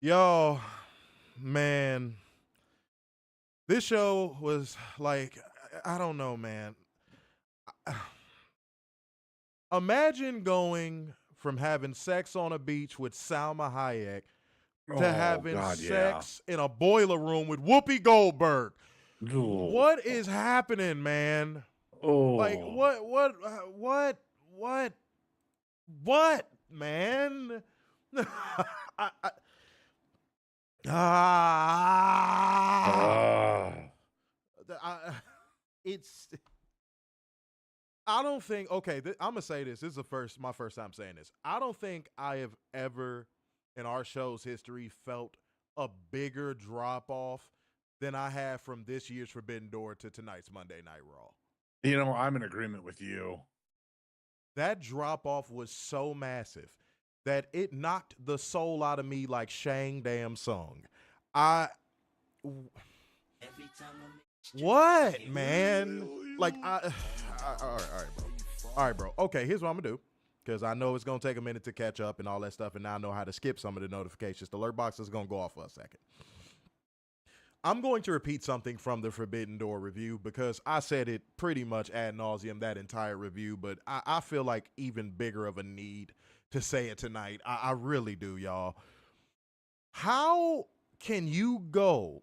Yo, man, this show was like, I don't know, man. Imagine going from having sex on a beach with Salma Hayek to Oh having God, yeah. sex in a boiler room with Whoopi Goldberg. Ooh. What is happening, man? Like, Oh. what, man? I, ah, Ah. I, it's. I don't think. Okay, I'm gonna say this. This is my first time saying this. I don't think I have ever, in our show's history, felt a bigger drop off than I have from this year's Forbidden Door to tonight's Monday Night Raw. I'm in agreement with you. That drop off was so massive that it knocked the soul out of me like Shang Damn Sung. What, man? Like, all right, bro. All right, bro. Okay, here's what I'm gonna do, because I know it's gonna take a minute to catch up and all that stuff, and now I know how to skip some of the notifications. The alert box is gonna go off for a second. I'm going to repeat something from the Forbidden Door review because I said it pretty much ad nauseum that entire review, but I feel like even bigger of a need to say it tonight. I really do, y'all. How can you go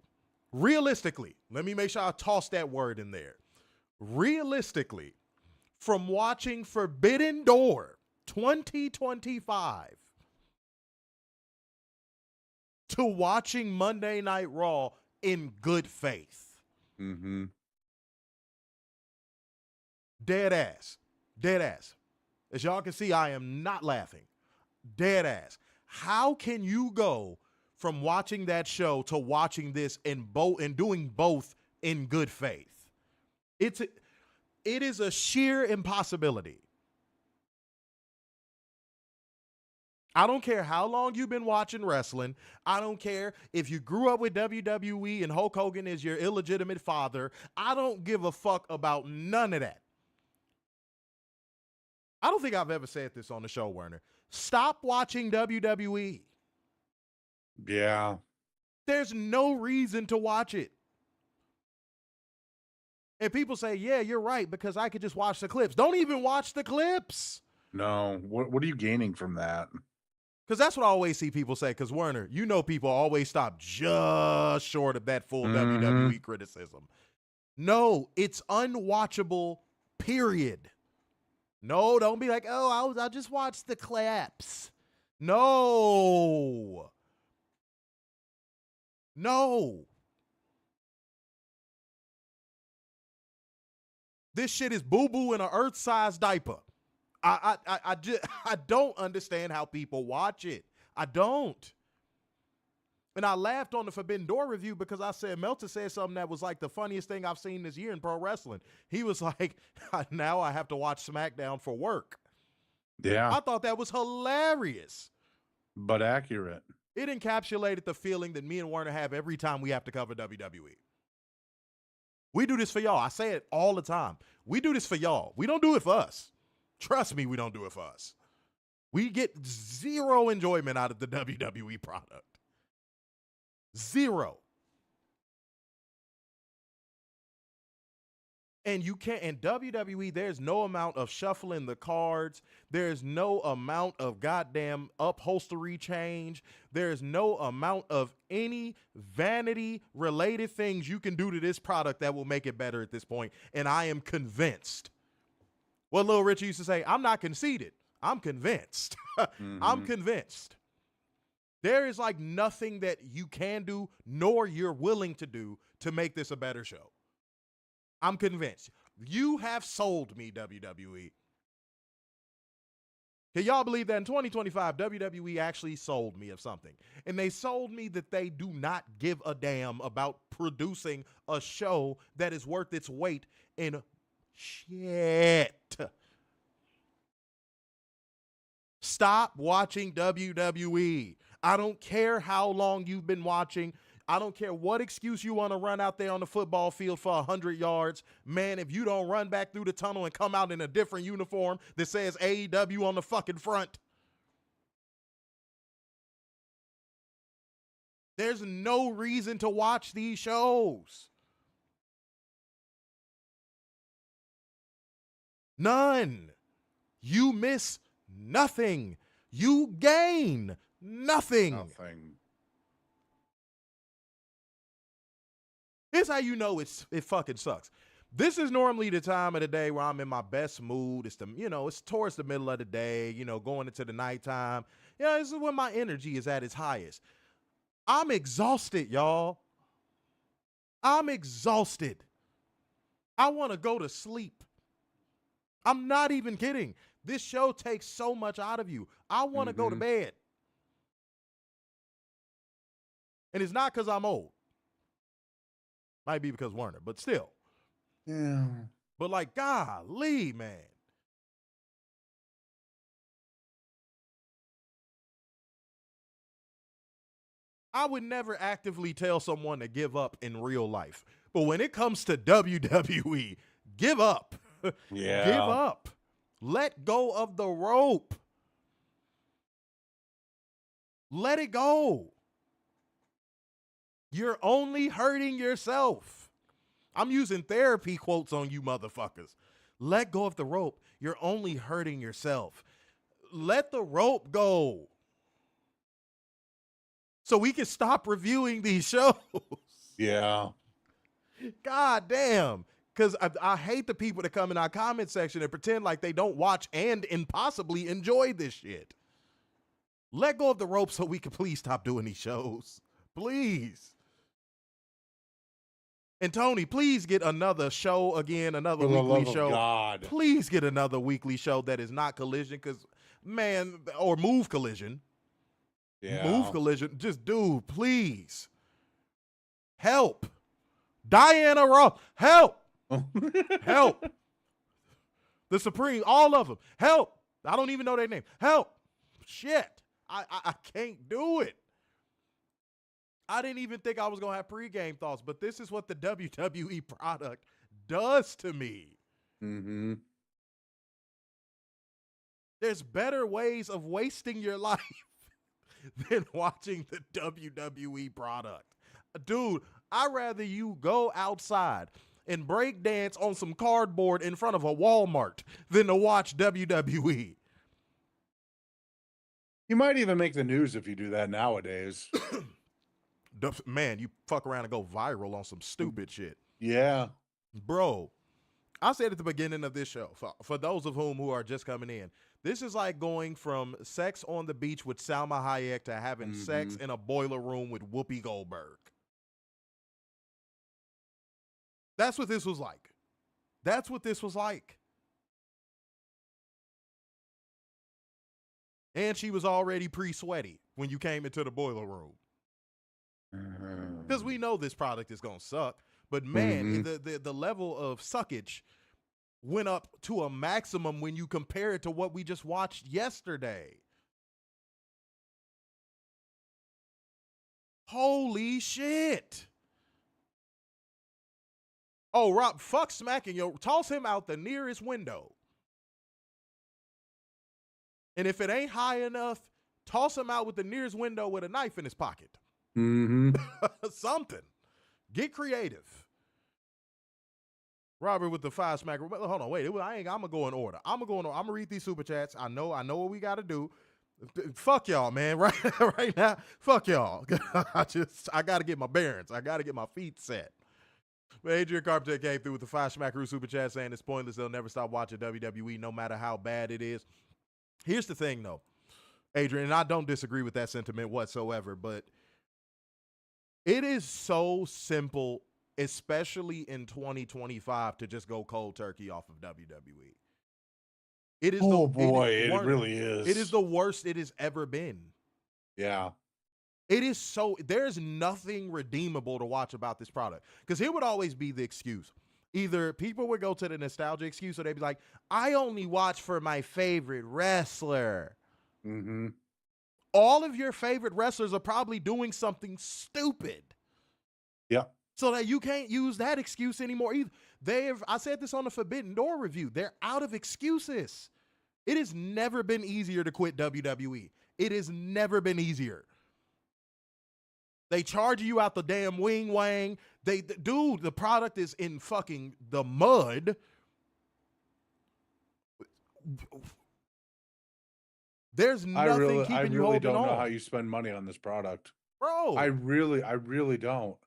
realistically? Let me make sure I toss that word in there. Realistically, from watching Forbidden Door 2025 to watching Monday Night Raw in good faith. Mm-hmm. Dead ass. Dead ass. As y'all can see, I am not laughing. Dead ass. How can you go from watching that show to watching this and doing both in good faith? It is a sheer impossibility. I don't care how long you've been watching wrestling. I don't care if you grew up with WWE and Hulk Hogan is your illegitimate father. I don't give a fuck about none of that. I don't think I've ever said this on the show, Werner. Stop watching WWE. Yeah. There's no reason to watch it. And people say, yeah, you're right, because I could just watch the clips. Don't even watch the clips. No. What are you gaining from that? Because that's what I always see people say. Because, Werner, you know people always stop just short of that full WWE criticism. No, it's unwatchable, period. No, don't be like, oh, I'll just watch the clips. No. This shit is boo-boo in an earth-sized diaper. I don't understand how people watch it. I don't. And I laughed on the Forbidden Door review because I said Meltzer said something that was like the funniest thing I've seen this year in pro wrestling. He was like, now I have to watch SmackDown for work. Yeah. I thought that was hilarious. But accurate. It encapsulated the feeling that me and Werner have every time we have to cover WWE. We do this for y'all. I say it all the time. We do this for y'all. We don't do it for us. Trust me, we don't do it for us. We get zero enjoyment out of the WWE product. Zero. And you can't, in WWE, there's no amount of shuffling the cards. There's no amount of goddamn upholstery change. There's no amount of any vanity-related things you can do to this product that will make it better at this point. And I am convinced. What Lil Richie used to say, I'm not conceited. I'm convinced. I'm convinced. There is like nothing that you can do nor you're willing to do to make this a better show. I'm convinced. You have sold me, WWE. Can y'all believe that in 2025, WWE actually sold me of something? And they sold me that they do not give a damn about producing a show that is worth its weight in shit. Stop watching WWE. I don't care how long you've been watching. I don't care what excuse you want to run out there on the football field for 100 yards. Man, if you don't run back through the tunnel and come out in a different uniform that says AEW on the fucking front, There's no reason to watch these shows. None. You miss nothing. You gain nothing. Nothing. Here's how you know it fucking sucks. This is normally the time of the day where I'm in my best mood. It's it's towards the middle of the day, going into the nighttime. This is when my energy is at its highest. I'm exhausted, y'all. I'm exhausted. I want to go to sleep. I'm not even kidding. This show takes so much out of you. I want to go to bed. And it's not because I'm old. Might be because Werner, but still. Yeah. But like, golly, man. I would never actively tell someone to give up in real life. But when it comes to WWE, give up. Yeah. Give up. Let go of the rope. Let it go. You're only hurting yourself. I'm using therapy quotes on you motherfuckers. Let go of the rope. You're only hurting yourself. Let the rope go. So we can stop reviewing these shows. Yeah. God damn. Because I hate the people that come in our comment section and pretend like they don't watch and impossibly enjoy this shit. Let go of the rope so we can please stop doing these shows. Please. And Tony, please get another show again, another weekly show. God. Please get another weekly show that is not Collision, or Move Collision. Yeah. Move Collision. Just, dude, please. Help. Diana Ross. Help. Help. The Supreme, all of them. Help. I don't even know their name. Help. Shit. I can't do it. I didn't even think I was going to have pregame thoughts, but this is what the WWE product does to me. Mm-hmm. There's better ways of wasting your life than watching the WWE product. Dude, I'd rather you go outside and break dance on some cardboard in front of a Walmart than to watch WWE. You might even make the news if you do that nowadays. Man, you fuck around and go viral on some stupid shit. Yeah. Bro, I said at the beginning of this show, for those of who are just coming in, this is like going from sex on the beach with Salma Hayek to having sex in a boiler room with Whoopi Goldberg. That's what this was like. That's what this was like. And she was already pre-sweaty when you came into the boiler room. Because we know this product is going to suck. But man, the level of suckage went up to a maximum when you compare it to what we just watched yesterday. Holy shit. Oh, Rob, fuck smacking yo. Toss him out the nearest window. And if it ain't high enough, toss him out with the nearest window with a knife in his pocket. Something. Get creative. Robert with the 5 smacker. Hold on, wait. I'm gonna go in order. I'm gonna read these super chats. I know what we gotta do. Fuck y'all, man. Right now. Fuck y'all. I gotta get my bearings. I gotta get my feet set. But Adrian Carpenter came through with the 5 smacker super chat saying it's pointless. They'll never stop watching WWE no matter how bad it is. Here's the thing though, Adrian, and I don't disagree with that sentiment whatsoever, but it is so simple, especially in 2025, to just go cold turkey off of WWE. It is it really is. It is the worst it has ever been. Yeah. It is so, there's nothing redeemable to watch about this product. Because here would always be the excuse. Either people would go to the nostalgia excuse or they'd be like, I only watch for my favorite wrestler. All of your favorite wrestlers are probably doing something stupid. Yeah. So that you can't use that excuse anymore either. I said this on the Forbidden Door review. They're out of excuses. It has never been easier to quit WWE. It has never been easier. They charge you out the damn wing wang. Dude, the product is in fucking the mud. There's nothing keeping you holding on. I really don't know how you spend money on this product. Bro. I really don't.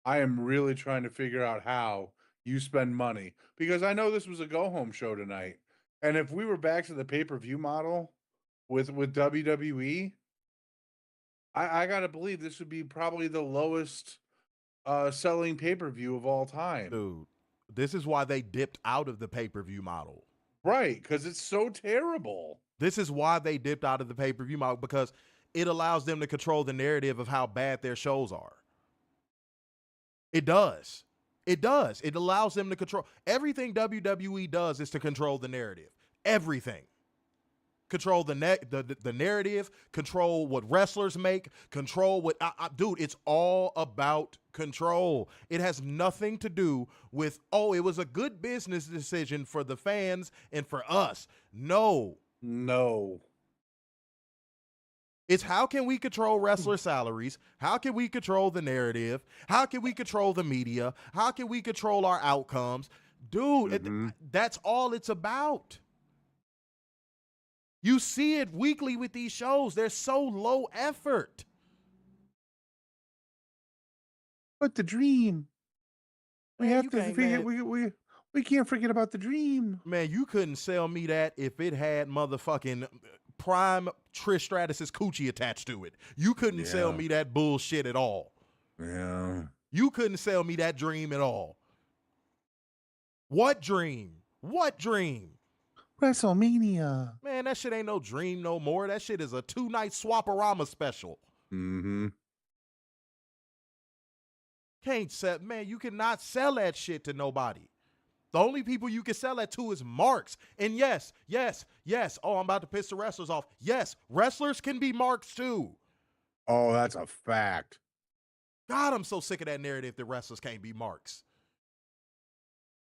I am really trying to figure out how you spend money, because I know this was a go-home show tonight. And if we were back to the pay-per-view model with WWE, I got to believe this would be probably the lowest selling pay-per-view of all time. Dude, this is why they dipped out of the pay-per-view model. Right, because it's so terrible. This is why they dipped out of the pay-per-view model, because it allows them to control the narrative of how bad their shows are. It does. It does. It allows them to control. Everything WWE does is to control the narrative. Everything. Control the narrative, control what wrestlers make, control what... dude, it's all about control. It has nothing to do with, oh, it was a good business decision for the fans and for us. No. No. It's how can we control wrestler salaries? How can we control the narrative? How can we control the media? How can we control our outcomes? Dude, that's all it's about. You see it weekly with these shows. They're so low effort. But the dream. We Man, have to we can't forget about the dream. Man, you couldn't sell me that if it had motherfucking prime Trish Stratus's coochie attached to it. You couldn't sell me that bullshit at all. Yeah. You couldn't sell me that dream at all. What dream? What dream? WrestleMania. Man, that shit ain't no dream no more. That shit is a 2-night swaparama special. Can't sell, man, you cannot sell that shit to nobody. The only people you can sell that to is marks. And yes. Oh, I'm about to piss the wrestlers off. Yes, wrestlers can be marks too. Oh, that's a fact. God, I'm so sick of that narrative that wrestlers can't be marks.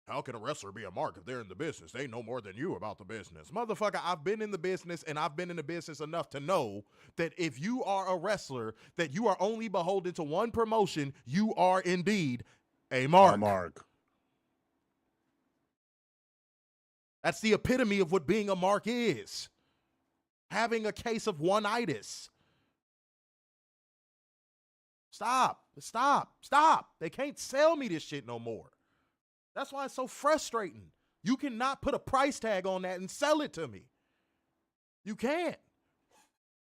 How can a wrestler be a mark if they're in the business? They know more than you about the business. Motherfucker, I've been in the business, and I've been in the business enough to know that if you are a wrestler, that you are only beholden to one promotion, you are indeed a mark. A mark. That's the epitome of what being a mark is. Having a case of one-itis. Stop. They can't sell me this shit no more. That's why it's so frustrating. You cannot put a price tag on that and sell it to me. You can't.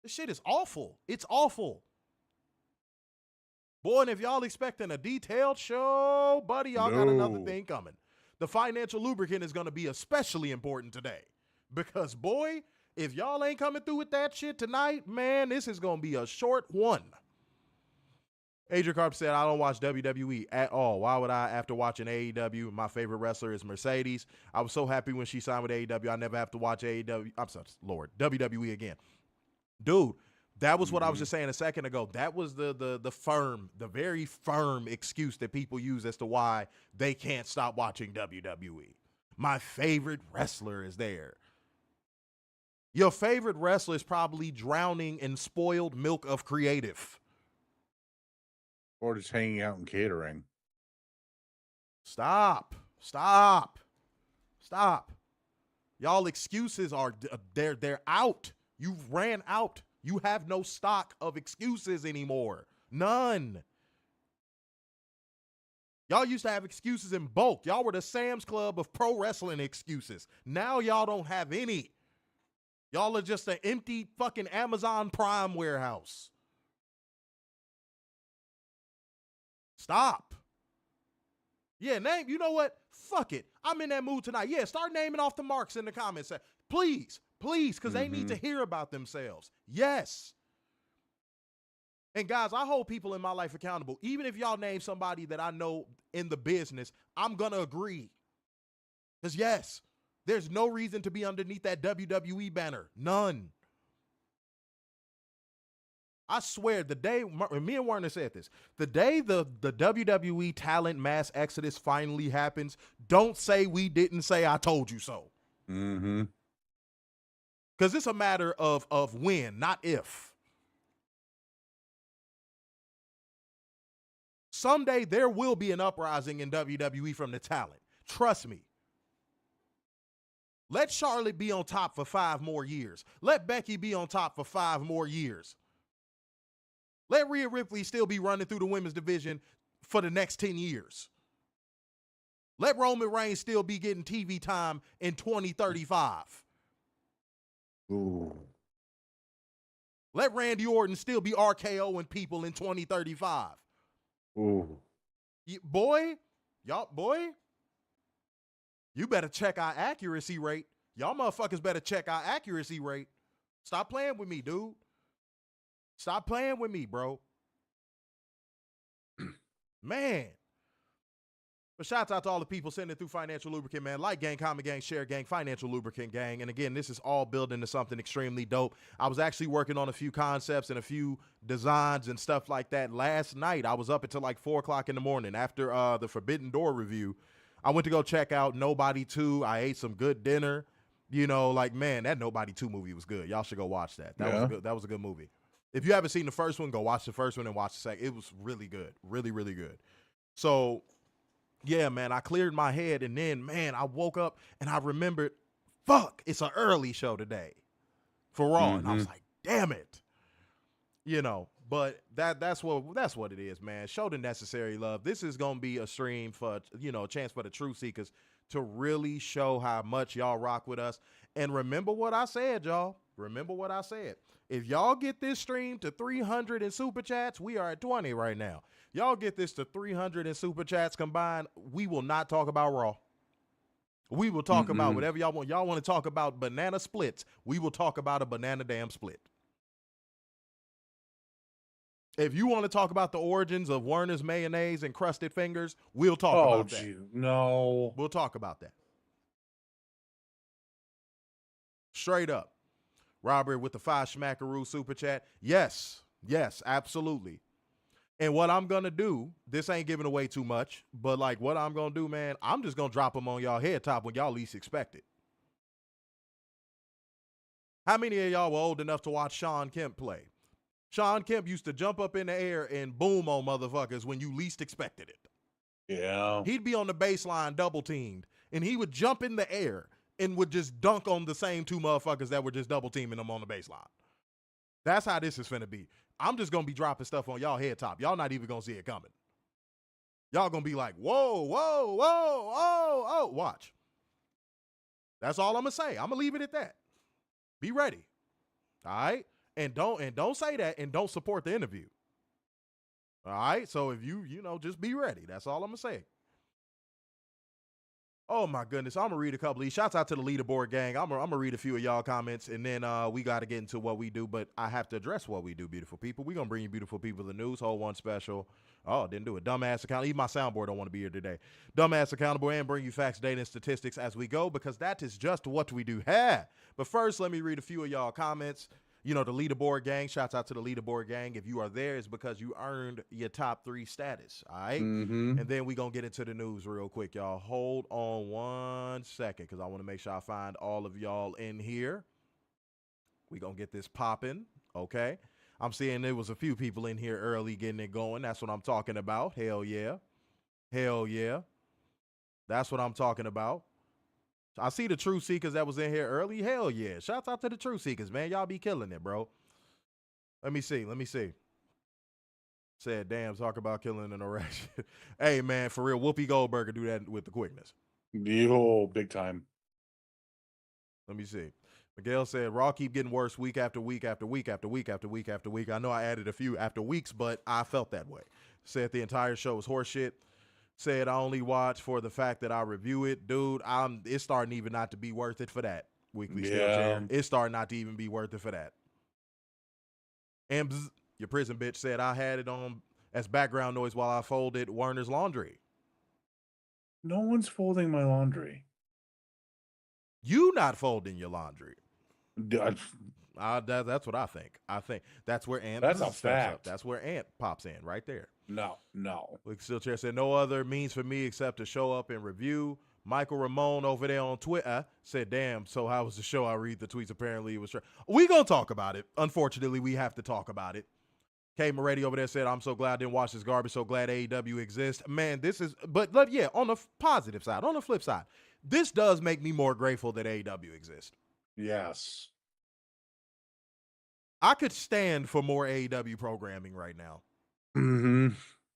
This shit is awful. It's awful. Boy, and if y'all expecting a detailed show, buddy, y'all got another thing coming. The financial lubricant is going to be especially important today. Because, boy, if y'all ain't coming through with that shit tonight, man, this is going to be a short one. Adrian Carp said, I don't watch WWE at all. Why would I after watching AEW? My favorite wrestler is Mercedes. I was so happy when she signed with AEW. I never have to watch AEW. I'm sorry, Lord, WWE again. Dude, that was what I was just saying a second ago. That was the very firm excuse that people use as to why they can't stop watching WWE. My favorite wrestler is there. Your favorite wrestler is probably drowning in spoiled milk of creative. Or just hanging out and catering. Stop. Y'all excuses are, they're out. You've ran out. You have no stock of excuses anymore. None. Y'all used to have excuses in bulk. Y'all were the Sam's Club of pro wrestling excuses. Now y'all don't have any. Y'all are just an empty fucking Amazon Prime warehouse. Stop. Yeah, name, you know what? Fuck it. I'm in that mood tonight. Yeah, start naming off the marks in the comments. Please, because they need to hear about themselves. Yes. And guys, I hold people in my life accountable. Even if y'all name somebody that I know in the business, I'm going to agree. Because yes, there's no reason to be underneath that WWE banner. None. I swear, the day, me and Warner said this, the day the WWE talent mass exodus finally happens, don't say we didn't say I told you so. Because it's a matter of when, not if. Someday there will be an uprising in WWE from the talent. Trust me. Let Charlotte be on top for 5 more years. Let Becky be on top for 5 more years. Let Rhea Ripley still be running through the women's division for the next 10 years. Let Roman Reigns still be getting TV time in 2035. Ooh. Let Randy Orton still be RKOing people in 2035. Ooh. Boy, you better check our accuracy rate. Y'all motherfuckers better check our accuracy rate. Stop playing with me, dude. Stop playing with me, bro. Man. But shouts out to all the people sending through Financial Lubricant, man. Like gang, comment gang, share gang, Financial Lubricant gang. And again, this is all building to something extremely dope. I was actually working on a few concepts and a few designs and stuff like that last night. I was up until like 4 o'clock in the morning after the Forbidden Door review. I went to go check out Nobody 2. I ate some good dinner. You know, like, man, that Nobody 2 movie was good. Y'all should go watch that. That was a good movie. If you haven't seen the first one, go watch the first one and watch the second. It was really good. Really, really good. So, yeah, man, I cleared my head, and then, man, I woke up and I remembered, fuck, it's an early show today for Raw. And I was like, damn it. You know, but that's what it is, man. Show the necessary love. This is going to be a stream for, you know, a chance for the Truth Seekers to really show how much y'all rock with us. And remember what I said, y'all. Remember what I said. If y'all get this stream to 300 in Super Chats, we are at 20 right now. Y'all get this to 300 in Super Chats combined, we will not talk about Raw. We will talk about whatever y'all want. Y'all want to talk about banana splits, we will talk about a banana damn split. If you want to talk about the origins of Werner's mayonnaise and crusted fingers, we'll talk about that. No. We'll talk about that. Straight up. Robert with the 5 Schmackaroo Super Chat. Yes, absolutely. And what I'm going to do, this ain't giving away too much, but like what I'm going to do, man, I'm just going to drop them on y'all head top when y'all least expect it. How many of y'all were old enough to watch Shawn Kemp play? Shawn Kemp used to jump up in the air and boom on motherfuckers when you least expected it. Yeah. He'd be on the baseline double teamed, and he would jump in the air and would just dunk on the same 2 motherfuckers that were just double teaming him on the baseline. That's how this is finna be. I'm just gonna be dropping stuff on y'all head top. Y'all not even gonna see it coming. Y'all gonna be like, whoa, whoa, whoa, oh, oh. Watch. That's all I'm gonna say. I'm gonna leave it at that. Be ready. All right? And don't say that and don't support the interview. All right? So if you know, just be ready. That's all I'm gonna say. Oh my goodness, I'm gonna read a couple of these. Shouts out to the leaderboard gang. I'm gonna read a few of y'all comments, and then we gotta get into what we do, but I have to address what we do, beautiful people. We're gonna bring you beautiful people the news, whole one special. Oh, didn't do it. Dumbass account. Even my soundboard don't want to be here today. Dumbass accountable and bring you facts, data, and statistics as we go, because that is just what we do. But first, let me read a few of y'all comments. You know, the leaderboard gang, shouts out to the leaderboard gang. If you are there, it's because you earned your top 3 status, all right? And then we're going to get into the news real quick, y'all. Hold on 1 second, because I want to make sure I find all of y'all in here. We're going to get this popping, okay? I'm seeing there was a few people in here early getting it going. That's what I'm talking about. Hell yeah. Hell yeah. That's what I'm talking about. I see the Truth Seekers that was in here early. Hell yeah. Shouts out to the Truth Seekers, man. Y'all be killing it, bro. Let me see. Said, damn, talk about killing an erection. Hey, man, for real, Whoopi Goldberg do that with the quickness. Yo, big time. Let me see. Miguel said, Raw keep getting worse week after week after week after week after week after week. I know I added a few after weeks, but I felt that way. Said the entire show was horseshit. Said I only watch for the fact that I review it. Dude, it's starting even not to be worth it for that. Weekly Steel Chair. It's starting not to even be worth it for that. And your prison bitch said I had it on as background noise while I folded Werner's laundry. No one's folding my laundry. You not folding your laundry. That's what I think. I think that's where Ant. That's a fact. That's where Ant pops in right there. No. Steel Chair said no other means for me except to show up and review. Michael Ramone over there on Twitter said, damn, so how was the show? I read the tweets. Apparently it was. We gonna talk about it. Unfortunately, we have to talk about it. Kay Moretti over there said, I'm so glad I didn't watch this garbage, so glad AEW exists. Man, this is, yeah, on the positive side, on the flip side, this does make me more grateful that AEW exists. Yes. I could stand for more AEW programming right now. Mm-hmm.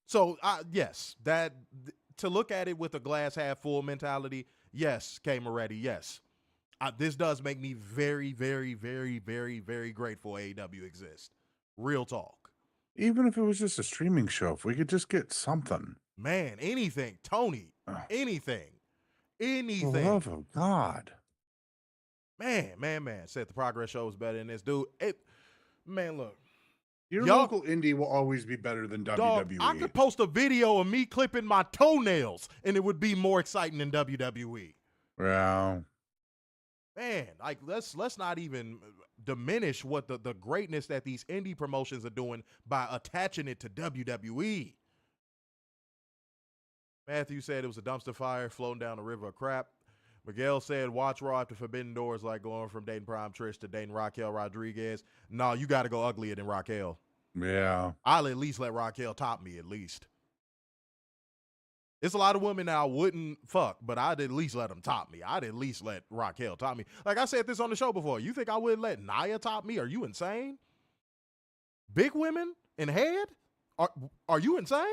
So, yes, to look at it with a glass half full mentality, yes, Kay Moretti, yes. This does make me very, very, very, very, very grateful AEW exists. Real talk. Even if it was just a streaming show, if we could just get something. Man, anything. Tony, anything. For the love of God. Man. Said the Progress show was better than this. Dude, man, look. Your local indie will always be better than WWE. I could post a video of me clipping my toenails, and it would be more exciting than WWE. Yeah. Man, like let's not even diminish what the greatness that these indie promotions are doing by attaching it to WWE. Matthew said it was a dumpster fire floating down a river of crap. Miguel said, watch Raw after Forbidden Doors like going from dating Prime Trish to dating Raquel Rodriguez. No, you got to go uglier than Raquel. Yeah. I'll at least let Raquel top me, at least. It's a lot of women that I wouldn't fuck, but I'd at least let them top me. I'd at least let Raquel top me. Like I said this on the show before. You think I wouldn't let Nia top me? Are you insane? Big women in head? Are you insane?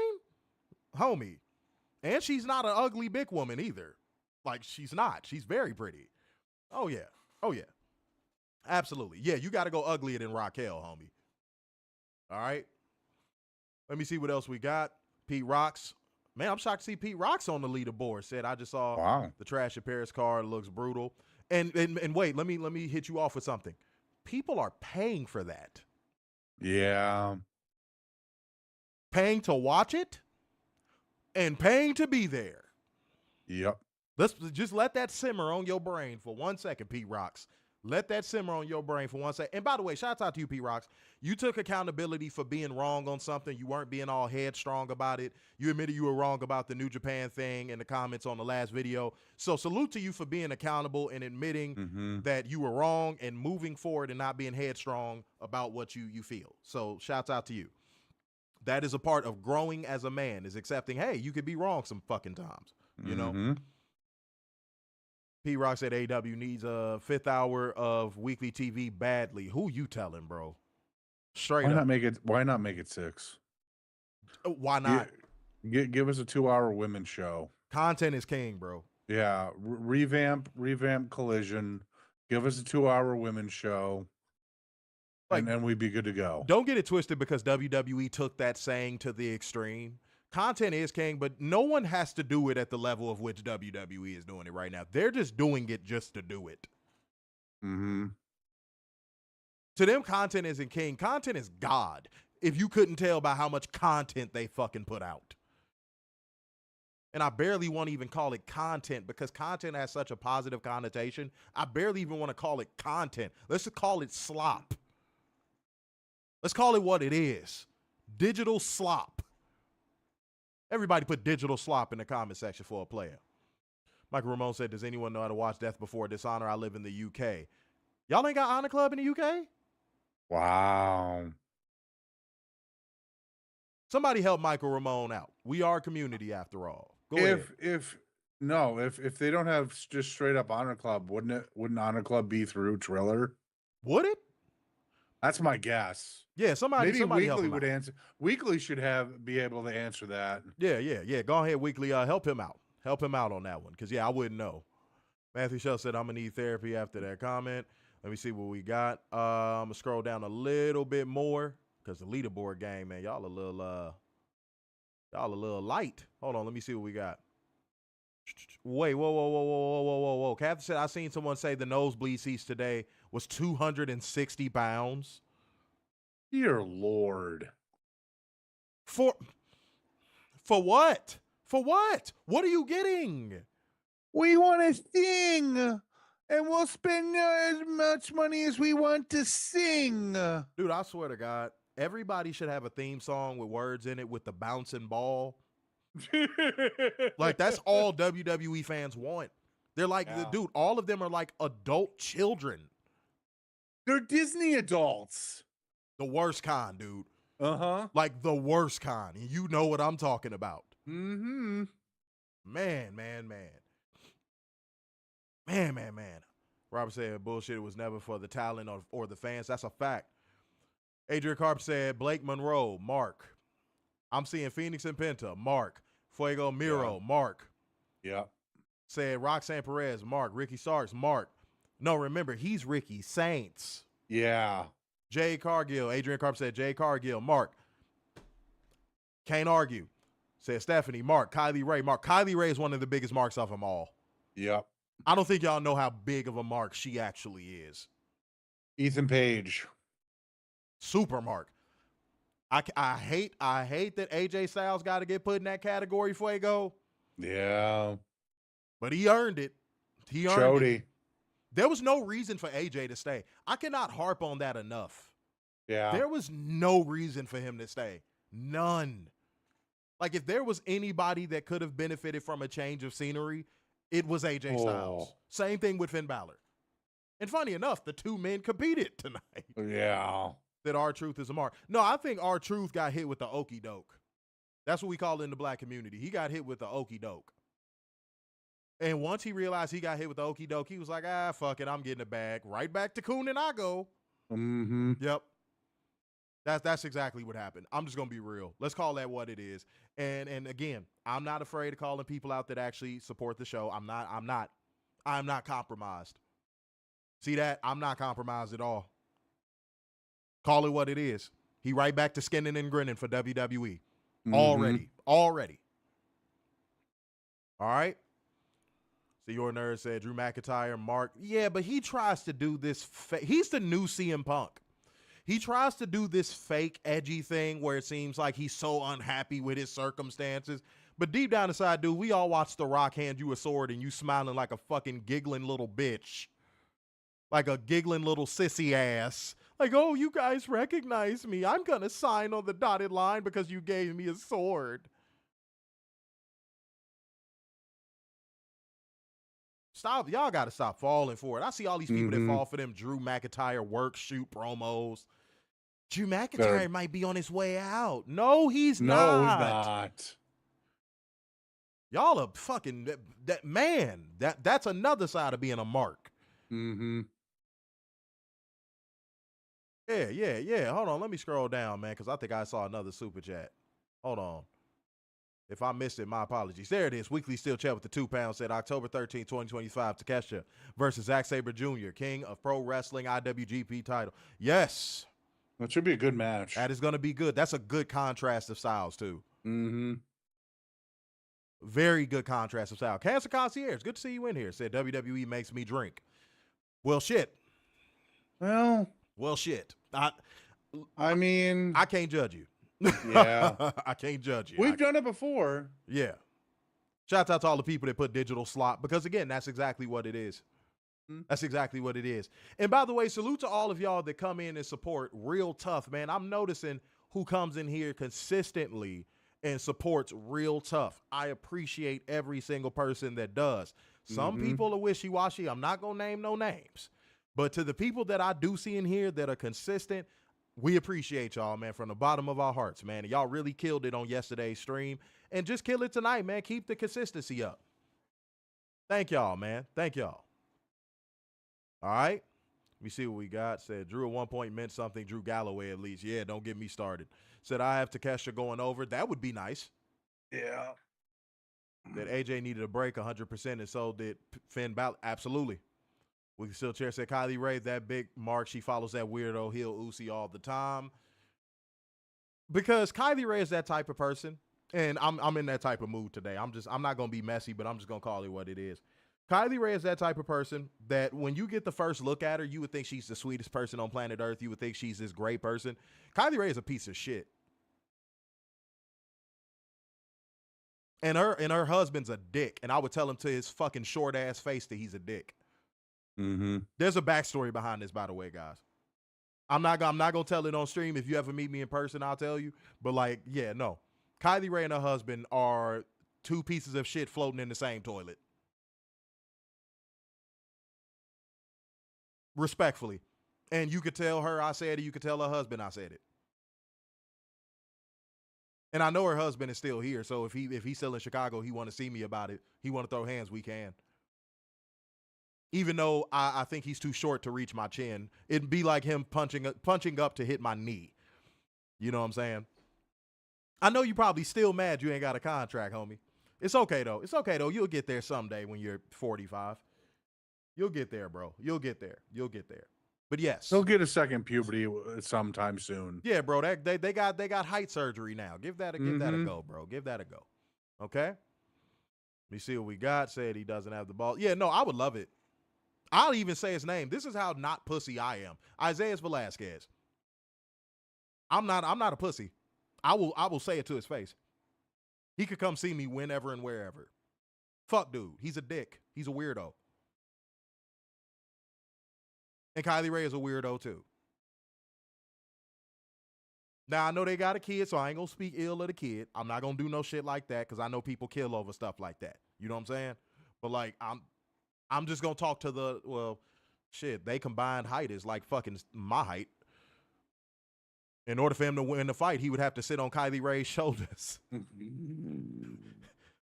Homie. And she's not an ugly big woman either. Like, she's not. She's very pretty. Oh, yeah. Oh, yeah. Absolutely. Yeah, you got to go uglier than Raquel, homie. All right? Let me see what else we got. Pete Rocks. Man, I'm shocked to see Pete Rocks on the leaderboard. Said, I just saw the Trash at Paris card. Looks brutal. And wait, let me hit you off with something. People are paying for that. Yeah. Paying to watch it and paying to be there. Yep. Let's just let that simmer on your brain for 1 second, Pete Rocks. Let that simmer on your brain for 1 second. And by the way, shout out to you, Pete Rocks. You took accountability for being wrong on something. You weren't being all headstrong about it. You admitted you were wrong about the New Japan thing in the comments on the last video. So salute to you for being accountable and admitting that you were wrong and moving forward and not being headstrong about what you feel. So shouts out to you. That is a part of growing as a man, is accepting, hey, you could be wrong some fucking times, you know? P. Rock said AW needs a 5th hour of weekly TV badly. Who you telling, bro? Straight up. Why not make it 6? Why not? Give us a 2-hour women's show. Content is king, bro. Yeah, revamp Collision. Give us a 2-hour women's show. Like, and we'd be good to go. Don't get it twisted because WWE took that saying to the extreme. Content is king, but no one has to do it at the level of which WWE is doing it right now. They're just doing it just to do it. To them, content isn't king. Content is God. If you couldn't tell by how much content they fucking put out. And I barely want to even call it content because content has such a positive connotation. I barely even want to call it content. Let's just call it slop. Let's call it what it is. Digital slop. Everybody put digital slop in the comment section for a player. Michael Ramone said, does anyone know how to watch Death Before Dishonor? I live in the UK. Y'all ain't got Honor Club in the UK? Wow. Somebody help Michael Ramone out. We are a community after all. Go ahead. If they don't have just straight up Honor Club, wouldn't Honor Club be through Triller? Would it? That's my guess. Yeah, somebody Weekly would answer. Weekly should be able to answer that. Yeah. Go ahead, Weekly. Help him out. Help him out on that one. Because, I wouldn't know. Matthew Shell said, I'm going to need therapy after that comment. Let me see what we got. I'm going to scroll down a little bit more. Because the leaderboard game, man, y'all a little light. Hold on, let me see what we got. Wait, whoa. Catherine said, I seen someone say the nosebleed seats today was 260 pounds. Dear Lord. For what? For what? What are you getting? We want to sing, and we'll spend as much money as we want to sing. Dude, I swear to God, everybody should have a theme song with words in it with the bouncing ball. Like, that's all WWE fans want. They're like, dude, all of them are like adult children. They're Disney adults. The worst kind, dude. Uh-huh. Like the worst kind. And you know what I'm talking about. Mm-hmm. Man. Robert said bullshit was never for the talent or the fans. That's a fact. Adrian Carp said Blake Monroe, Mark. I'm seeing Phoenix and Penta, Mark. Fuego Miro, Mark. Yeah. Said Roxanne Perez, Mark. Ricky Starks, Mark. No, remember, he's Ricky Saints. Yeah. Jay Cargill. Adrian Carp said Jay Cargill, Mark. Can't argue. Said Stephanie, Mark. Kylie Ray, Mark. Kylie Ray is one of the biggest marks of them all. Yep. I don't think y'all know how big of a mark she actually is. Ethan Page. Super mark. I hate that AJ Styles got to get put in that category, Fuego. Yeah. But he earned it. He earned Chody. it. There was no reason for AJ to stay. I cannot harp on that enough. Yeah. There was no reason for him to stay. None. Like, if there was anybody that could have benefited from a change of scenery, it was AJ Styles. Same thing with Finn Balor. And funny enough, the two men competed tonight. Yeah. That R-Truth is a mark. No, I think R-Truth got hit with the okie doke. That's what we call it in the black community. He got hit with the okie doke. And once he realized he got hit with the okie doke, he was like, fuck it, I'm getting a bag. Right back to Coon and I go. Mm-hmm. Yep. That's exactly what happened. I'm just gonna be real. Let's call that what it is. And again, I'm not afraid of calling people out that actually support the show. I'm not compromised. See that? I'm not compromised at all. Call it what it is. He right back to skinning and grinning for WWE. Mm-hmm. Already. All right. So your nerd said Drew McIntyre, Mark. Yeah, but he tries to do this. He's the new CM Punk. He tries to do this fake edgy thing where it seems like he's so unhappy with his circumstances. But deep down inside, dude, we all watched The Rock hand you a sword and you smiling like a fucking giggling little bitch. Like a giggling little sissy ass. Like, oh, you guys recognize me. I'm going to sign on the dotted line because you gave me a sword. Stop. Y'all got to stop falling for it. I see all these people that fall for them Drew McIntyre work, shoot promos. Drew McIntyre might be on his way out. No, he's not. Y'all are fucking that man. That's another side of being a mark. Mm-hmm. Yeah. Hold on. Let me scroll down, man, because I think I saw another super chat. Hold on. If I missed it, my apologies. There it is. Weekly Steel Chat with the 2 pound said October 13, 2025, Takeshita versus Zack Sabre Jr., King of Pro Wrestling IWGP title. Yes. That should be a good match. That is going to be good. That's a good contrast of styles, too. Mm-hmm. Very good contrast of style. Cancer Concierge, good to see you in here. Said WWE makes me drink. Well, shit. Well, shit. I mean, I can't judge you. Yeah. I can't judge you. We've done it before. Yeah. Shouts out to all the people that put digital slot because, again, that's exactly what it is. That's exactly what it is. And by the way, salute to all of y'all that come in and support Real Tough, man. I'm noticing who comes in here consistently and supports Real Tough. I appreciate every single person that does. Some people are wishy-washy. I'm not going to name no names. But to the people that I do see in here that are consistent, we appreciate y'all, man, from the bottom of our hearts, man. Y'all really killed it on yesterday's stream. And just kill it tonight, man. Keep the consistency up. Thank y'all, man. Thank y'all. All right. Let me see what we got. Said Drew at one point meant something. Drew Galloway at least. Yeah, don't get me started. Said I have Takeshita going over. That would be nice. Yeah. That AJ needed a break 100% and so did Finn Balor. Absolutely. We can still chair said Kylie Ray, that big mark. She follows that weirdo heel Uzi all the time. Because Kylie Ray is that type of person. And I'm in that type of mood today. I'm not going to be messy, but I'm just going to call it what it is. Kylie Ray is that type of person that when you get the first look at her, you would think she's the sweetest person on planet Earth. You would think she's this great person. Kylie Ray is a piece of shit. And her husband's a dick. And I would tell him to his fucking short ass face that he's a dick. There's a backstory behind this, by the way, guys. I'm not gonna tell it on stream. If you ever meet me in person, I'll tell you. But like, yeah, no. Kylie Ray and her husband are two pieces of shit floating in the same toilet. Respectfully. And you could tell her I said it. You could tell her husband I said it. And I know her husband is still here, so if he's still in Chicago, he want to see me about it. He want to throw hands, we can. Even though I think he's too short to reach my chin. It'd be like him punching up to hit my knee. You know what I'm saying? I know you probably still mad you ain't got a contract, homie. It's okay, though. It's okay, though. You'll get there someday when you're 45. You'll get there, bro. You'll get there. You'll get there. But yes. He'll get a second puberty sometime soon. Yeah, bro. They got height surgery now. Give that a go, bro. Give that a go. Okay? Let me see what we got. Said he doesn't have the ball. Yeah, no, I would love it. I'll even say his name. This is how not pussy I am. Isaiah Velasquez. I'm not a pussy. I will say it to his face. He could come see me whenever and wherever. Fuck dude. He's a dick. He's a weirdo. And Kylie Ray is a weirdo too. Now I know they got a kid, so I ain't gonna speak ill of the kid. I'm not gonna do no shit like that because I know people kill over stuff like that. You know what I'm saying? But like I'm just gonna talk to they combined height is like fucking my height. In order for him to win the fight, he would have to sit on Kylie Ray's shoulders.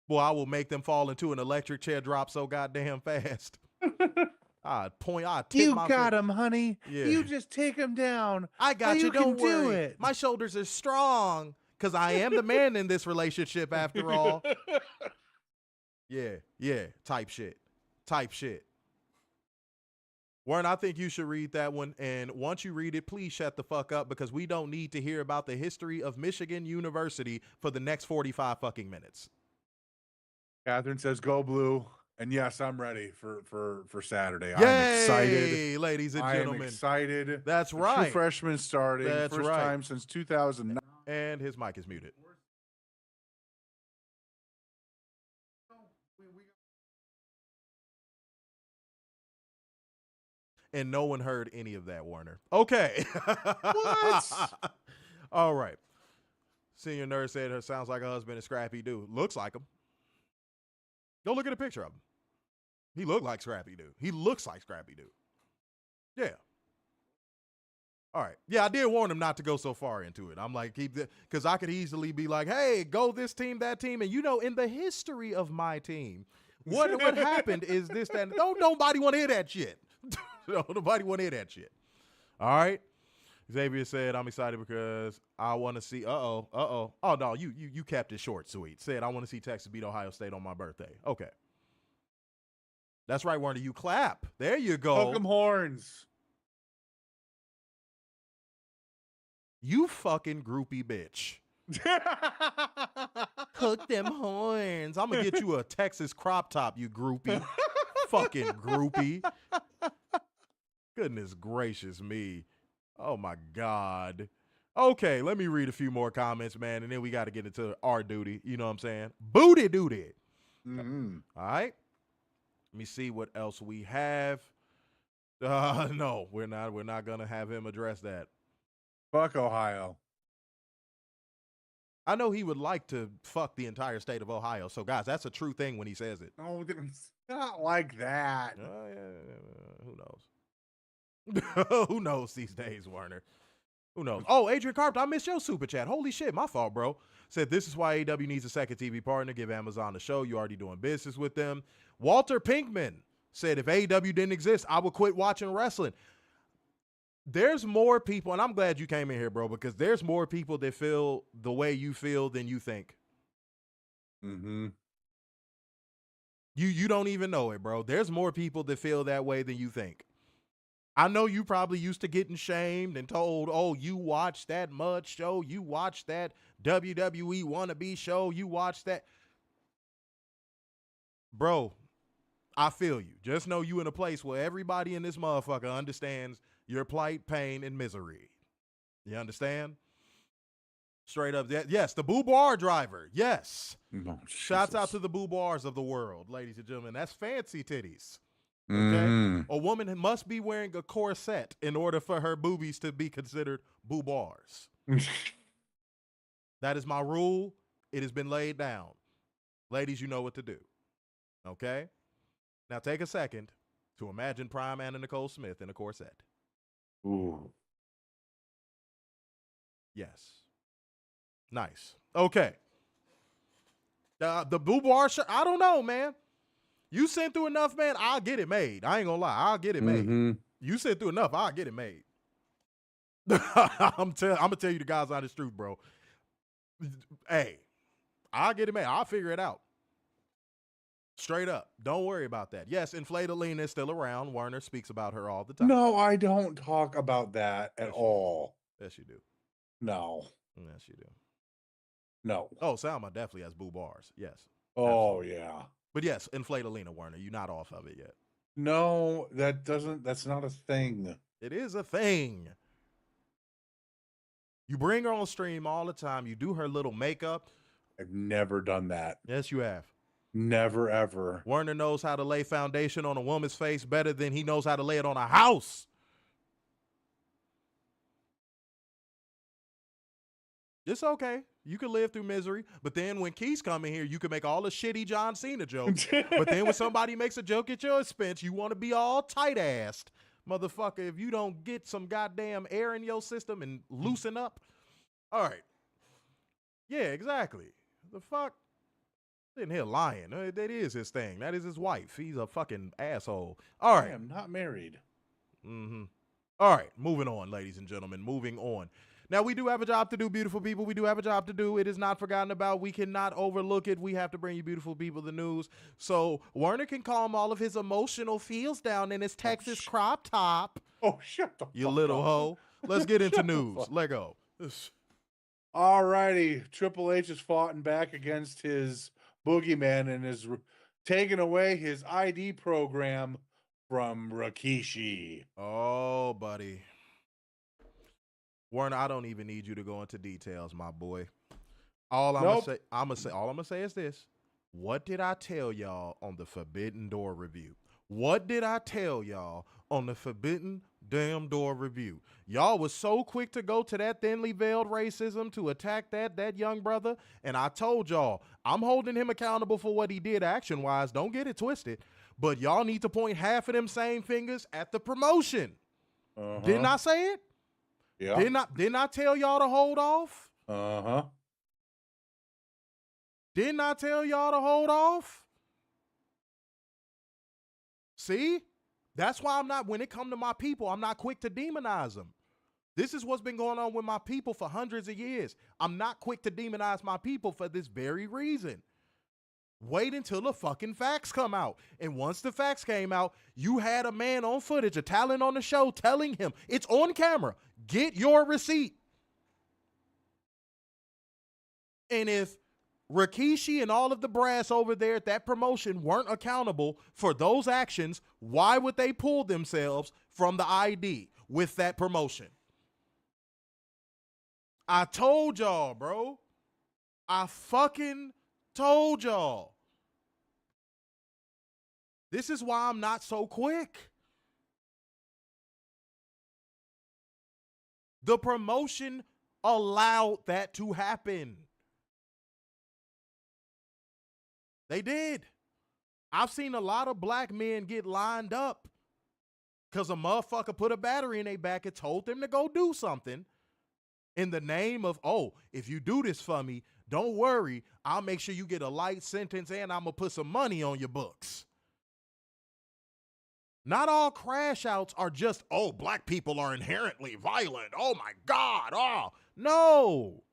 Boy, I will make them fall into an electric chair drop so goddamn fast. You got him, honey. Yeah. You just take him down. I got you. Don't worry. Do it. My shoulders are strong because I am the man in this relationship after all. Yeah. Type shit. Warren, I think you should read that one. And once you read it, please shut the fuck up because we don't need to hear about the history of Michigan University for the next 45 fucking minutes. Catherine says, go blue. And yes, I'm ready for Saturday. Yay, I'm excited. Ladies and gentlemen. I'm excited. That's right. True freshman starting. That's First right. time since 2009. And his mic is muted. And no one heard any of that, Warner. Okay. What? All right. Senior nurse said her sounds like her husband is Scrappy Doo. Looks like him. Go look at a picture of him. He looked like Scrappy Doo. He looks like Scrappy Doo. Yeah. All right. Yeah, I did warn him not to go so far into it. I'm like, because I could easily be like, hey, go this team, that team. And, in the history of my team, what happened is this, that. Don't nobody want to hear that shit. Nobody want to hear that shit. All right. Xavier said, I'm excited because I want to see, Oh, no, you kept it short, sweet. Said, I want to see Texas beat Ohio State on my birthday. Okay. That's right, Warner. You clap. There you go. Hook 'em horns. You fucking groupie bitch. Hook them horns. I'm going to get you a Texas crop top, you groupie. Fucking groupie. Goodness gracious me. Oh, my God. Okay, let me read a few more comments, man, and then we got to get into our duty. You know what I'm saying? Booty duty. Mm-hmm. All right. Let me see what else we have. No, we're not. We're not going to have him address that. Fuck Ohio. I know he would like to fuck the entire state of Ohio. So, guys, that's a true thing when he says it. Oh, it's not like that. Who knows? Who knows these days, Warner? Who knows? Oh, Adrian Carpenter, I missed your super chat. Holy shit, my fault, bro. Said this is why AEW needs a second TV partner. Give Amazon a show. You're already doing business with them. Walter Pinkman said if AEW didn't exist, I would quit watching wrestling. There's more people, and I'm glad you came in here, bro, because there's more people that feel the way you feel than you think. Mm-hmm. You don't even know it, bro. There's more people that feel that way than you think. I know you probably used to getting shamed and told, oh, you watch that Mud show, you watch that WWE wannabe show, you watch that. Bro, I feel you. Just know you in a place where everybody in this motherfucker understands your plight, pain, and misery. You understand? Straight up. Yes, the boudoir driver. Yes. Oh, shouts out to the boudoirs of the world, ladies and gentlemen. That's fancy titties. Okay? Mm-hmm. A woman must be wearing a corset in order for her boobies to be considered boudoirs. That is my rule. It has been laid down. Ladies, you know what to do. Okay? Now take a second to imagine Prime Anna Nicole Smith in a corset. Ooh. Yes. Nice. Okay. The boudoir shirt, I don't know, man. You sent through enough, man, I'll get it made. I ain't gonna lie, I'll get it made. You sent through enough, I'll get it made. I'm gonna tell you the God's honest truth, bro. Hey, I'll get it made. I'll figure it out. Straight up. Don't worry about that. Yes, Inflated Lena is still around. Werner speaks about her all the time. No, I don't talk about that at all. Yes, you do. No. Yes, you do. No. Oh, Salma definitely has boo bars. Yes. Oh, absolutely. yeah. But yes, Inflated Lena, Werner, you're not off of it yet. No, that's not a thing. It is a thing. You bring her on stream all the time. You do her little makeup. I've never done that. Yes, you have. Never, ever. Werner knows how to lay foundation on a woman's face better than he knows how to lay it on a house. It's okay. You can live through misery. But then when Keith's coming here, you can make all the shitty John Cena jokes. But then when somebody makes a joke at your expense, you want to be all tight-assed. Motherfucker, if you don't get some goddamn air in your system and loosen up. All right. Yeah, exactly. The fuck? Sitting here lying. That is his thing. That is his wife. He's a fucking asshole. All right. I am not married. All right. Moving on, ladies and gentlemen. Moving on. Now, we do have a job to do, beautiful people. We do have a job to do. It is not forgotten about. We cannot overlook it. We have to bring you beautiful people the news. So Werner can calm all of his emotional feels down in his Texas crop top. Oh, shut the You fuck little up. hoe. Let's get into news. Let go. All righty. Triple H has fought and back against his boogeyman and is taking away his ID program from Rikishi. Oh, buddy. Werner, I don't even need you to go into details, my boy. All I'm gonna say is this. What did I tell y'all on the Forbidden Door review? What did I tell y'all on the Forbidden Damn Door review? Y'all was so quick to go to that thinly veiled racism to attack that young brother, and I told y'all, I'm holding him accountable for what he did action-wise. Don't get it twisted. But y'all need to point half of them same fingers at the promotion. Didn't I say it? Yeah. Didn't I tell y'all to hold off? Didn't I tell y'all to hold off? See? That's why when it comes to my people, I'm not quick to demonize them. This is what's been going on with my people for hundreds of years. I'm not quick to demonize my people for this very reason. Wait until the fucking facts come out. And once the facts came out, you had a man on footage, a talent on the show telling him, it's on camera, get your receipt. And if Rikishi and all of the brass over there at that promotion weren't accountable for those actions, why would they pull themselves from the ID with that promotion? I told y'all, bro. I fucking told y'all. This is why I'm not so quick. The promotion allowed that to happen. They did. I've seen a lot of black men get lined up because a motherfucker put a battery in their back and told them to go do something in the name of, oh, if you do this for me, don't worry, I'll make sure you get a light sentence and I'm going to put some money on your books. Not all crash outs are just, oh, black people are inherently violent. Oh, my God. Oh, no.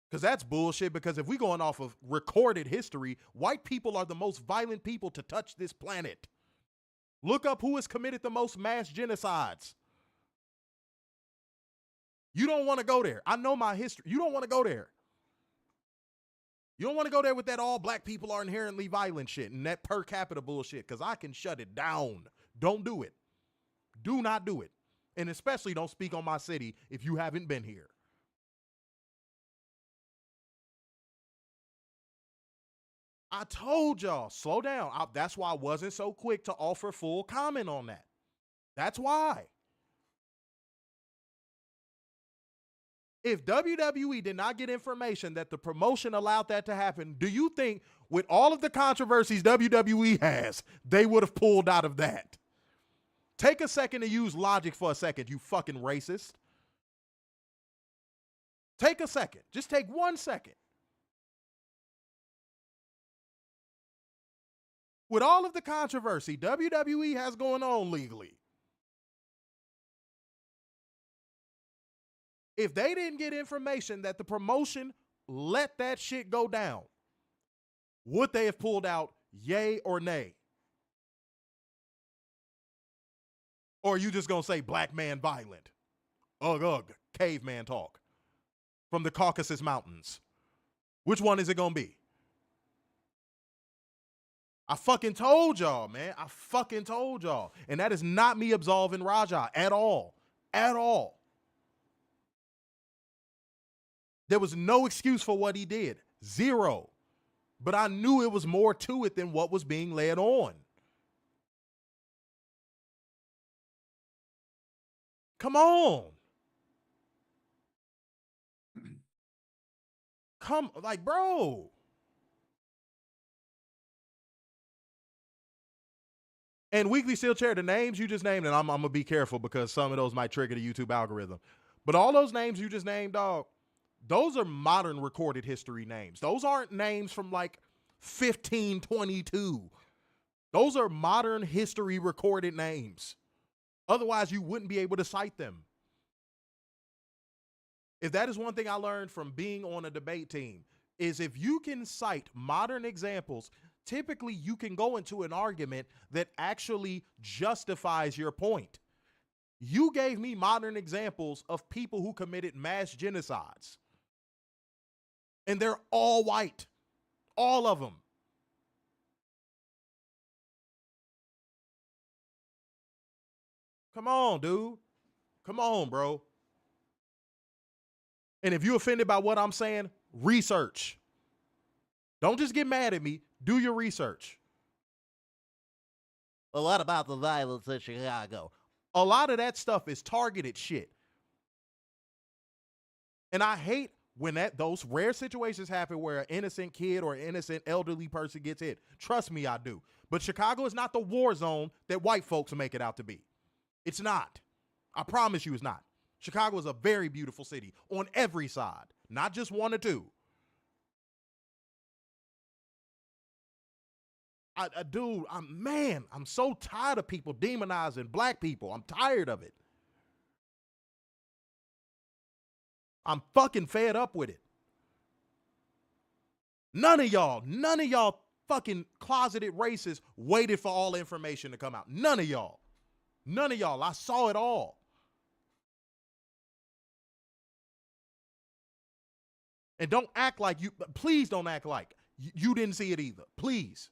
Because that's bullshit, because if we're going off of recorded history, white people are the most violent people to touch this planet. Look up who has committed the most mass genocides. You don't want to go there. I know my history. You don't want to go there. You don't want to go there with that all black people are inherently violent shit and that per capita bullshit, because I can shut it down. Don't do it. Do not do it. And especially don't speak on my city if you haven't been here. I told y'all, slow down. That's why I wasn't so quick to offer full comment on that. That's why. If WWE did not get information that the promotion allowed that to happen, do you think with all of the controversies WWE has, they would have pulled out of that? Take a second to use logic for a second, you fucking racist. Take a second. Just take 1 second. With all of the controversy WWE has going on legally, if they didn't get information that the promotion let that shit go down, would they have pulled out yay or nay? Or are you just going to say black man violent? Ugh, ugh, caveman talk from the Caucasus Mountains. Which one is it going to be? I fucking told y'all, man. I fucking told y'all. And that is not me absolving Raja at all. At all. There was no excuse for what he did. Zero. But I knew it was more to it than what was being led on. Come on. Come, like, bro. And Weekly Steel Chair, the names you just named, and I'm going to be careful because some of those might trigger the YouTube algorithm. But all those names you just named, dog, those are modern recorded history names. Those aren't names from like 1522. Those are modern history recorded names. Otherwise, you wouldn't be able to cite them. If that is one thing I learned from being on a debate team, is if you can cite modern examples, typically you can go into an argument that actually justifies your point. You gave me modern examples of people who committed mass genocides. And they're all white. All of them. Come on, dude. Come on, bro. And if you're offended by what I'm saying, research. Don't just get mad at me. Do your research. Well, what about the violence in Chicago? A lot of that stuff is targeted shit. And I hate when those rare situations happen where an innocent kid or an innocent elderly person gets hit. Trust me, I do. But Chicago is not the war zone that white folks make it out to be. It's not. I promise you it's not. Chicago is a very beautiful city on every side, not just one or two. I'm so tired of people demonizing black people. I'm tired of it. I'm fucking fed up with it. None of y'all fucking closeted racists waited for all information to come out. None of y'all. I saw it all. And don't act like please don't act like you didn't see it either. Please.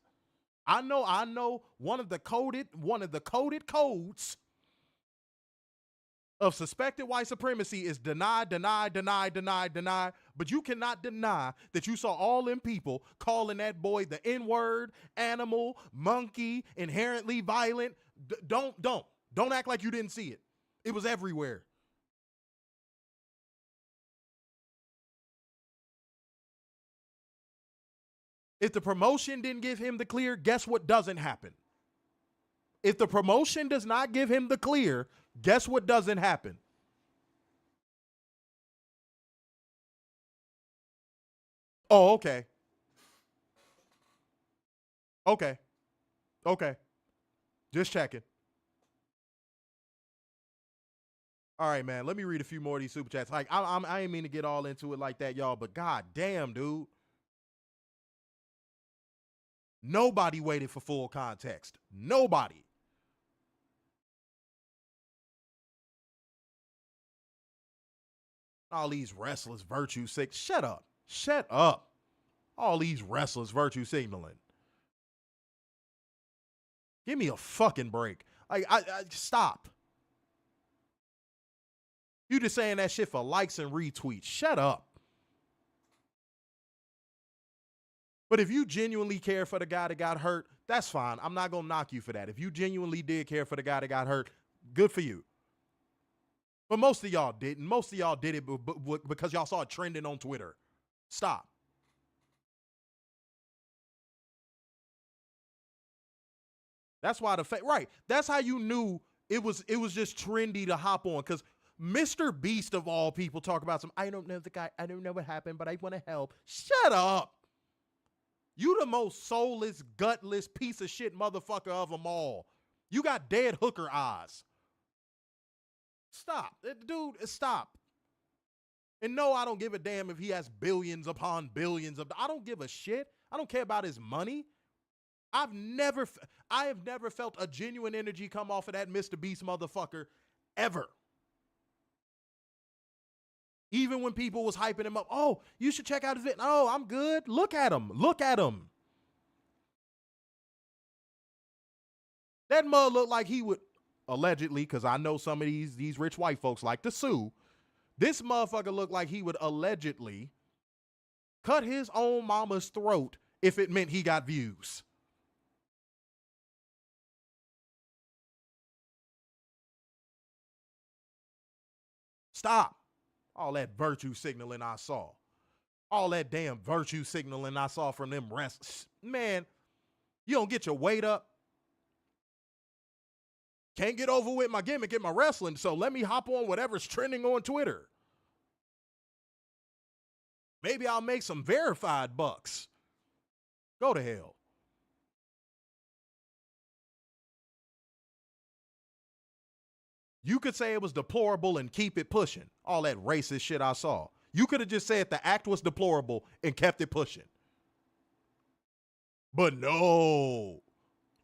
I know one of the coded codes of suspected white supremacy is deny, but you cannot deny that you saw all them people calling that boy the N-word, animal, monkey, inherently violent. Don't act like you didn't see it. It was everywhere. If the promotion didn't give him the clear, guess what doesn't happen? If the promotion does not give him the clear, guess what doesn't happen? Oh, okay. Okay. Just checking. All right, man. Let me read a few more of these super chats. Like, I ain't mean to get all into it like that, y'all, but god damn, dude. Nobody waited for full context. Nobody. All these restless virtue sick. Shut up. All these restless virtue signaling. Give me a fucking break. I stop. You just saying that shit for likes and retweets. Shut up. But if you genuinely care for the guy that got hurt, that's fine. I'm not going to knock you for that. If you genuinely did care for the guy that got hurt, good for you. But most of y'all didn't. Most of y'all did it because y'all saw it trending on Twitter. Stop. That's why right. That's how you knew it was just trendy to hop on, because Mr. Beast of all people talk about some, I don't know the guy, I don't know what happened, but I want to help. Shut up. You the most soulless, gutless piece of shit motherfucker of them all. You got dead hooker eyes. Stop. Dude, stop. And no, I don't give a damn if he has billions upon billions of, I don't give a shit. I don't care about his money. I have never felt a genuine energy come off of that Mr. Beast motherfucker ever. Even when people was hyping him up, oh, you should check out his video. Oh, I'm good. Look at him. Look at him. That mug looked like he would, allegedly, because I know some of these rich white folks like to sue. This motherfucker looked like he would allegedly cut his own mama's throat if it meant he got views. Stop. All that virtue signaling I saw. All that damn virtue signaling I saw from them wrestlers. Man, you don't get your weight up. Can't get over with my gimmick in my wrestling, so let me hop on whatever's trending on Twitter. Maybe I'll make some verified bucks. Go to hell. You could say it was deplorable and keep it pushing. All that racist shit I saw. You could have just said the act was deplorable and kept it pushing. But no.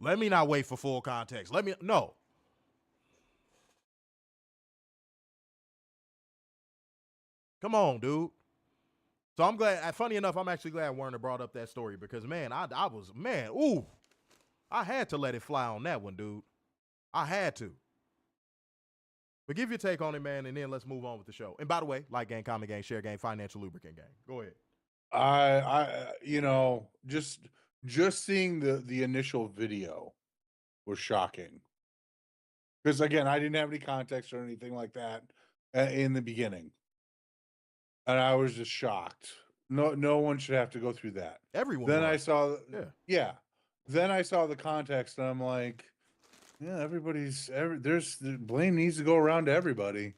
Let me not wait for full context. No. Come on, dude. So I'm glad, funny enough, I'm actually glad Werner brought up that story because, man, I had to let it fly on that one, dude. I had to. But give your take on it, man, and then let's move on with the show. And by the way, like gang, comment gang, share gang, financial lubricant gang. Go ahead. Just seeing the initial video was shocking. Because again, I didn't have any context or anything like that in the beginning. And I was just shocked. No one should have to go through that. Everyone. Then I saw, Then I saw the context, and I'm like, yeah, there's blame needs to go around to everybody,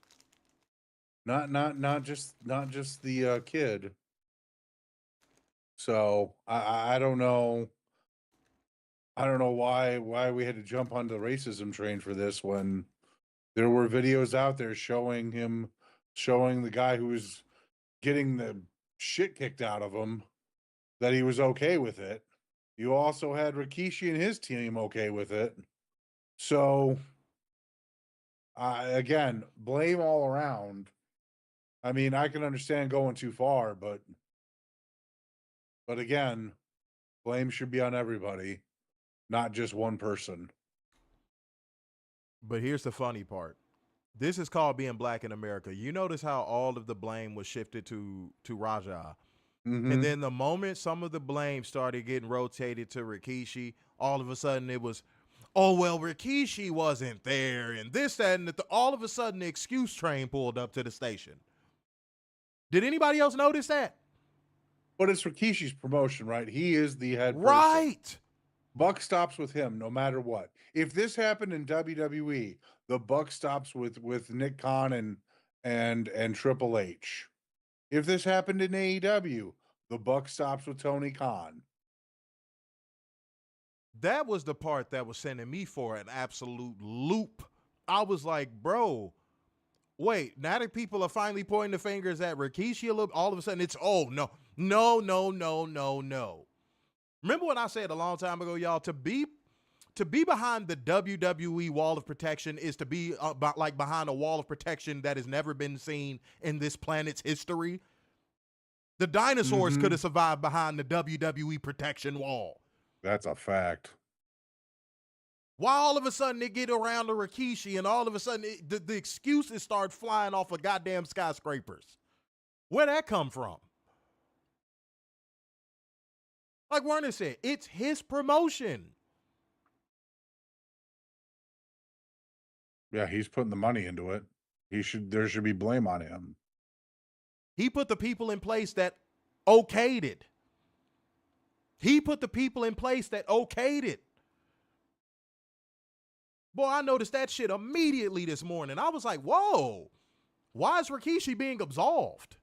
not just the kid. So I don't know. I don't know why we had to jump on the racism train for this when there were videos out there showing the guy who was getting the shit kicked out of him, that he was okay with it. You also had Rikishi and his team okay with it. So, again, blame all around. I mean, I can understand going too far, but again, blame should be on everybody, not just one person. But here's the funny part. This is called being black in America. You notice how all of the blame was shifted to Raja. Mm-hmm. And then the moment some of the blame started getting rotated to Rikishi, all of a sudden it was, oh, well, Rikishi wasn't there and this, that, and all of a sudden the excuse train pulled up to the station. Did anybody else notice that? But it's Rikishi's promotion, right? He is the head person. Right. Buck stops with him no matter what. If this happened in WWE, the buck stops with Nick Khan and Triple H. If this happened in AEW, the buck stops with Tony Khan. That was the part that was sending me for an absolute loop. I was like, bro, wait, now that people are finally pointing the fingers at Rikishi a little, all of a sudden it's, oh, no. Remember what I said a long time ago, y'all? To be behind the WWE wall of protection is to be like behind a wall of protection that has never been seen in this planet's history. The dinosaurs could have survived behind the WWE protection wall. That's a fact. Why all of a sudden they get around to Rikishi and all of a sudden the excuses start flying off of goddamn skyscrapers? Where'd that come from? Like Werner said, it's his promotion. Yeah, he's putting the money into it. There should be blame on him. He put the people in place that okayed it. Boy, I noticed that shit immediately this morning. I was like, whoa, Why is Rikishi being absolved?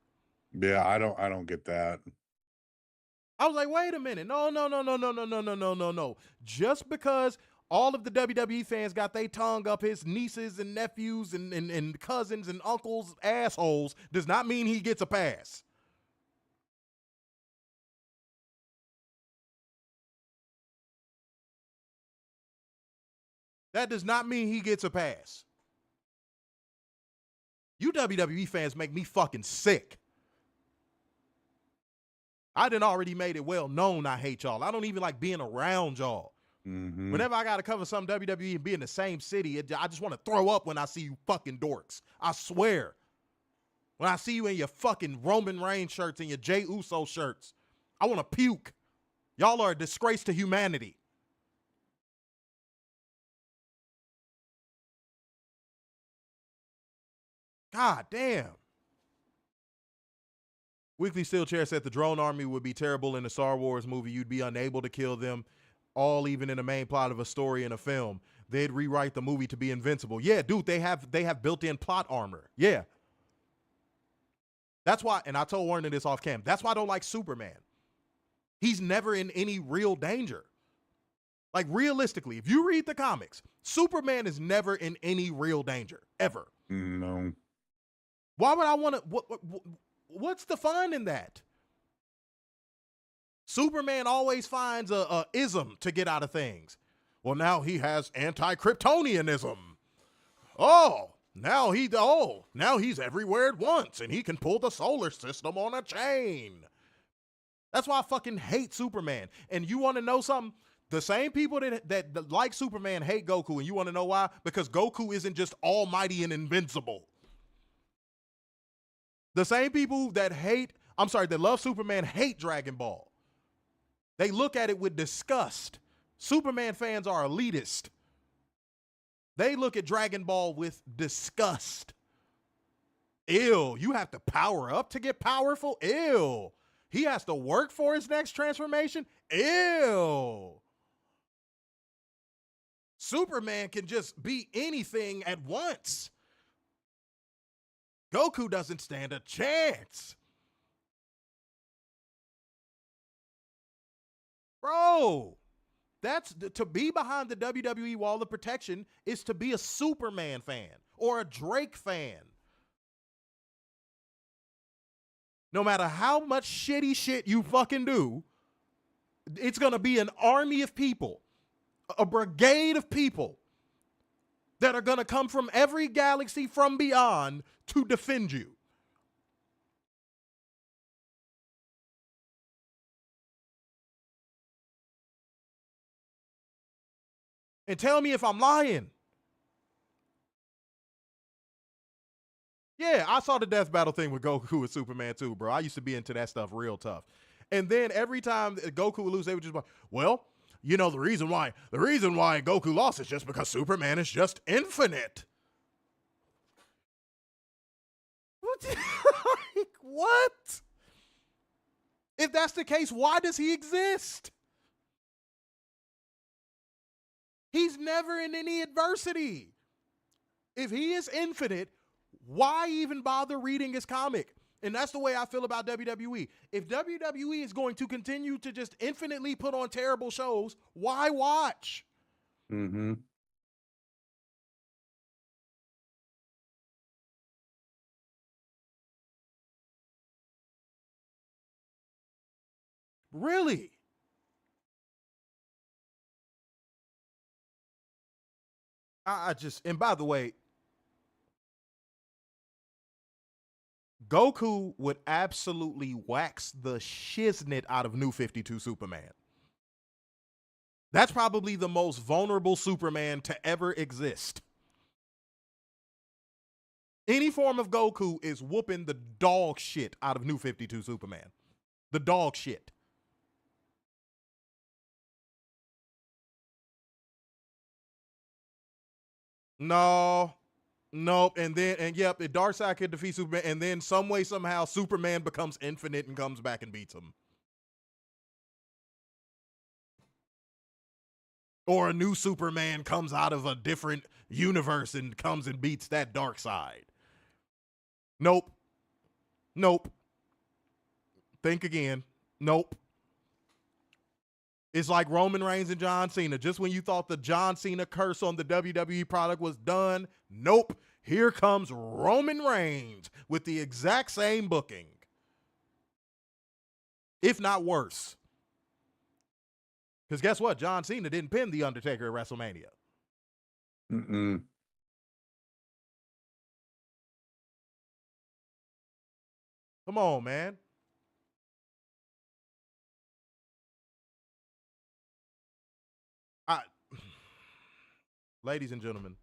Yeah, I don't get that. I was like, wait a minute. No. Just because all of the WWE fans got their tongue up his nieces and nephews and cousins and uncles assholes does not mean he gets a pass. That does not mean he gets a pass. You WWE fans make me fucking sick. I done already made it well known I hate y'all. I don't even like being around y'all. Mm-hmm. Whenever I got to cover some WWE and be in the same city, I just want to throw up when I see you fucking dorks. I swear. When I see you in your fucking Roman Reigns shirts and your Jey Uso shirts, I want to puke. Y'all are a disgrace to humanity. God damn. Weekly Steel Chair said the drone army would be terrible in a Star Wars movie. You'd be unable to kill them all, even in the main plot of a story in a film. They'd rewrite the movie to be invincible. Yeah, dude, they have built-in plot armor. Yeah. That's why, and I told Warner this off cam, that's why I don't like Superman. He's never in any real danger. Like, realistically, if you read the comics, Superman is never in any real danger, ever. No. Why would I want to, what's the fun in that? Superman always finds a ism to get out of things. Well, now he has anti-Kryptonianism. Now he's everywhere at once and he can pull the solar system on a chain. That's why I fucking hate Superman. And you want to know something? The same people that like Superman hate Goku, and you want to know why? Because Goku isn't just almighty and invincible. The same people that love Superman hate Dragon Ball. They look at it with disgust. Superman fans are elitist. They look at Dragon Ball with disgust. Ew, you have to power up to get powerful? Ew. He has to work for his next transformation? Ew. Superman can just be anything at once. Goku doesn't stand a chance. Bro, that's to be behind the WWE wall of protection is to be a Superman fan or a Drake fan. No matter how much shitty shit you fucking do, it's going to be an army of people, a brigade of people that are going to come from every galaxy from beyond to defend you. And tell me if I'm lying. Yeah, I saw the death battle thing with Goku and Superman too, bro. I used to be into that stuff real tough. And then every time Goku would lose, they would just be like, well, you know, the reason why Goku lost is just because Superman is just infinite. What? If that's the case, why does he exist? He's never in any adversity. If he is infinite, why even bother reading his comic? And that's the way I feel about WWE. If WWE is going to continue to just infinitely put on terrible shows, why watch? Mm-hmm. Really? And by the way, Goku would absolutely wax the shiznit out of New 52 Superman. That's probably the most vulnerable Superman to ever exist. Any form of Goku is whooping the dog shit out of New 52 Superman. The dog shit. No. Nope. And Darkseid could defeat Superman, and then some way, somehow, Superman becomes infinite and comes back and beats him. Or a new Superman comes out of a different universe and comes and beats that Darkseid. Nope. Nope. Think again. Nope. It's like Roman Reigns and John Cena. Just when you thought the John Cena curse on the WWE product was done, nope. Here comes Roman Reigns with the exact same booking, if not worse. Because guess what? John Cena didn't pin The Undertaker at WrestleMania. Mm-mm. Come on, man. Ladies and gentlemen,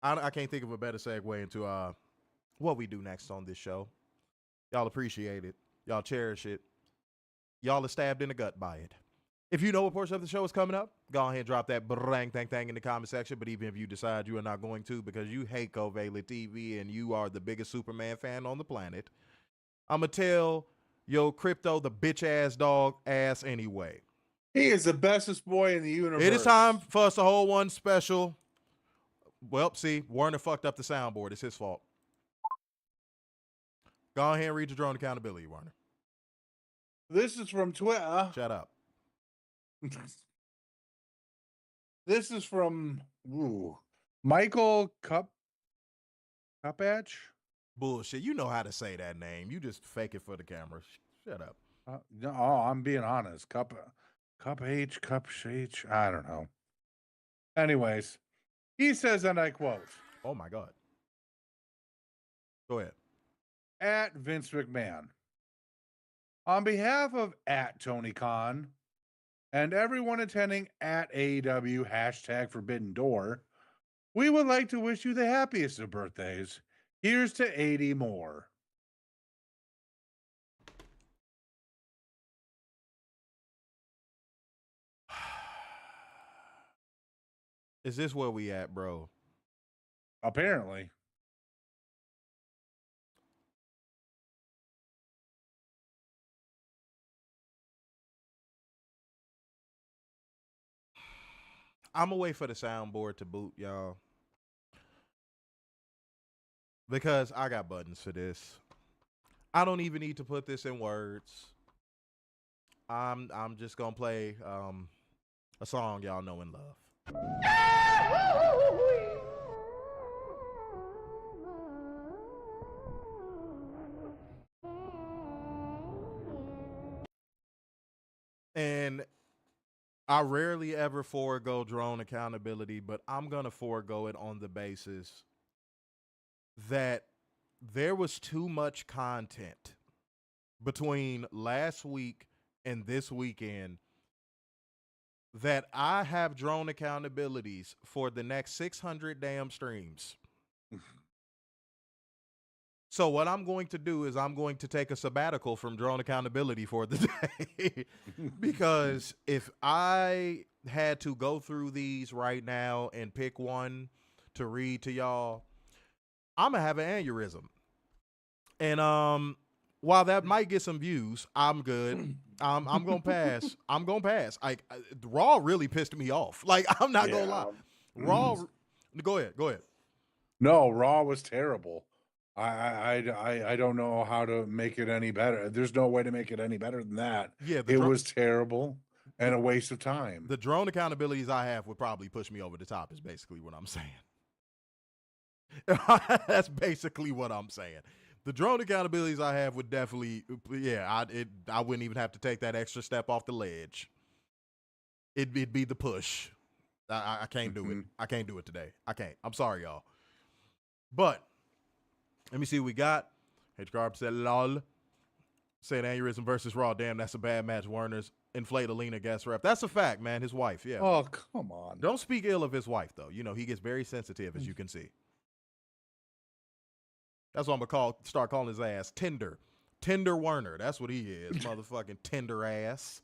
I can't think of a better segue into what we do next on this show. Y'all appreciate it. Y'all cherish it. Y'all are stabbed in the gut by it. If you know what portion of the show is coming up, go ahead and drop that bang thang thang in the comment section. But even if you decide you are not going to because you hate Covalent TV and you are the biggest Superman fan on the planet, I'm going to tell your Crypto the bitch-ass dog ass anyway. He is the bestest boy in the universe. It is time for us to hold one special. Well, see, Warner fucked up the soundboard. It's his fault. Go ahead and read your drone accountability, Warner. This is from Twitter. Shut up. This is from Michael Cupatch. Bullshit. You know how to say that name. You just fake it for the camera. Shut up. No, I'm being honest. Cup H. I don't know. Anyways, he says, and I quote. Oh, my God. Go ahead. At Vince McMahon. On behalf of at Tony Khan and everyone attending at AEW #ForbiddenDoor, we would like to wish you the happiest of birthdays. Here's to 80 more. Is this where we at, bro? Apparently. I'm gonna wait for the soundboard to boot, y'all. Because I got buttons for this. I don't even need to put this in words. I'm just gonna play a song y'all know and love. And I rarely ever forego drone accountability, but I'm going to forego it on the basis that there was too much content between last week and this weekend that I have drone accountabilities for the next 600 damn streams. So what I'm going to do is I'm going to take a sabbatical from drone accountability for the day because if I had to go through these right now and pick one to read to y'all, I'm going to have an aneurysm. And while that might get some views, I'm good. I'm going to pass. I'm going to pass. Raw really pissed me off. Like, I'm not going to lie. Raw, go ahead. No, Raw was terrible. I don't know how to make it any better. There's no way to make it any better than that. Yeah, it was terrible and a waste of time. The drone accountabilities I have would probably push me over the top is basically what I'm saying. That's basically what I'm saying. The drone accountabilities I have would definitely, I wouldn't even have to take that extra step off the ledge. It'd be the push. I can't do it. I can't do it today. I can't. I'm sorry, y'all. But let me see what we got. H. Garb said, lol. Said aneurysm versus Raw. Damn, that's a bad match. Warner's inflate Alina guest rep. That's a fact, man. His wife, yeah. Oh, come on. Don't speak ill of his wife, though. You know, he gets very sensitive, as you can see. That's what I'm going to start calling his ass. Tender Werner. That's what he is. Motherfucking tender ass.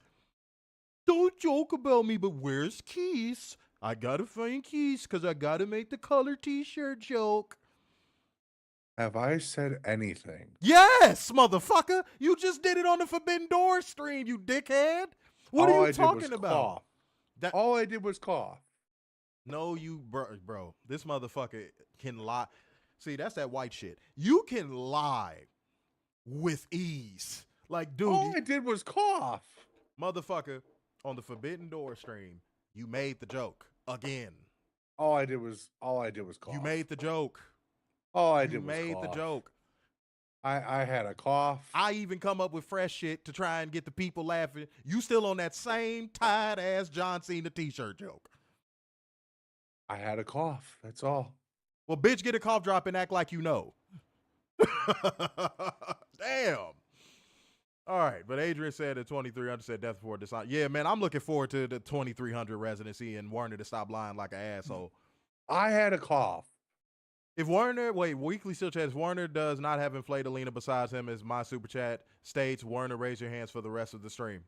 Don't joke about me, but where's Keith? I got to find Keith because I got to make the color t-shirt joke. Have I said anything? Yes, motherfucker. You just did it on the Forbidden Door stream, you dickhead. What are you talking about? All I did was cough. No, you, bro. This motherfucker can lie. See, that's that white shit. You can lie with ease. Like, dude, All I did was cough. motherfucker, on the Forbidden Door stream, you made the joke again. All I did was cough. You made the joke. All I You did was made cough. the joke. I had a cough. I even come up with fresh shit to try and get the people laughing. You still on that same tired ass John Cena t-shirt joke. I had a cough. That's all. Well, bitch, get a cough drop and act like you know. Damn. All right, but Adrian said at 2,300 said death before dishonor. Yeah, man, I'm looking forward to the 2,300 residency and Warner to stop lying like an asshole. I had a cough. If Warner, Weekly Still Chat, if Warner does not have inflated Alina besides him, as my super chat states, Warner, raise your hands for the rest of the stream.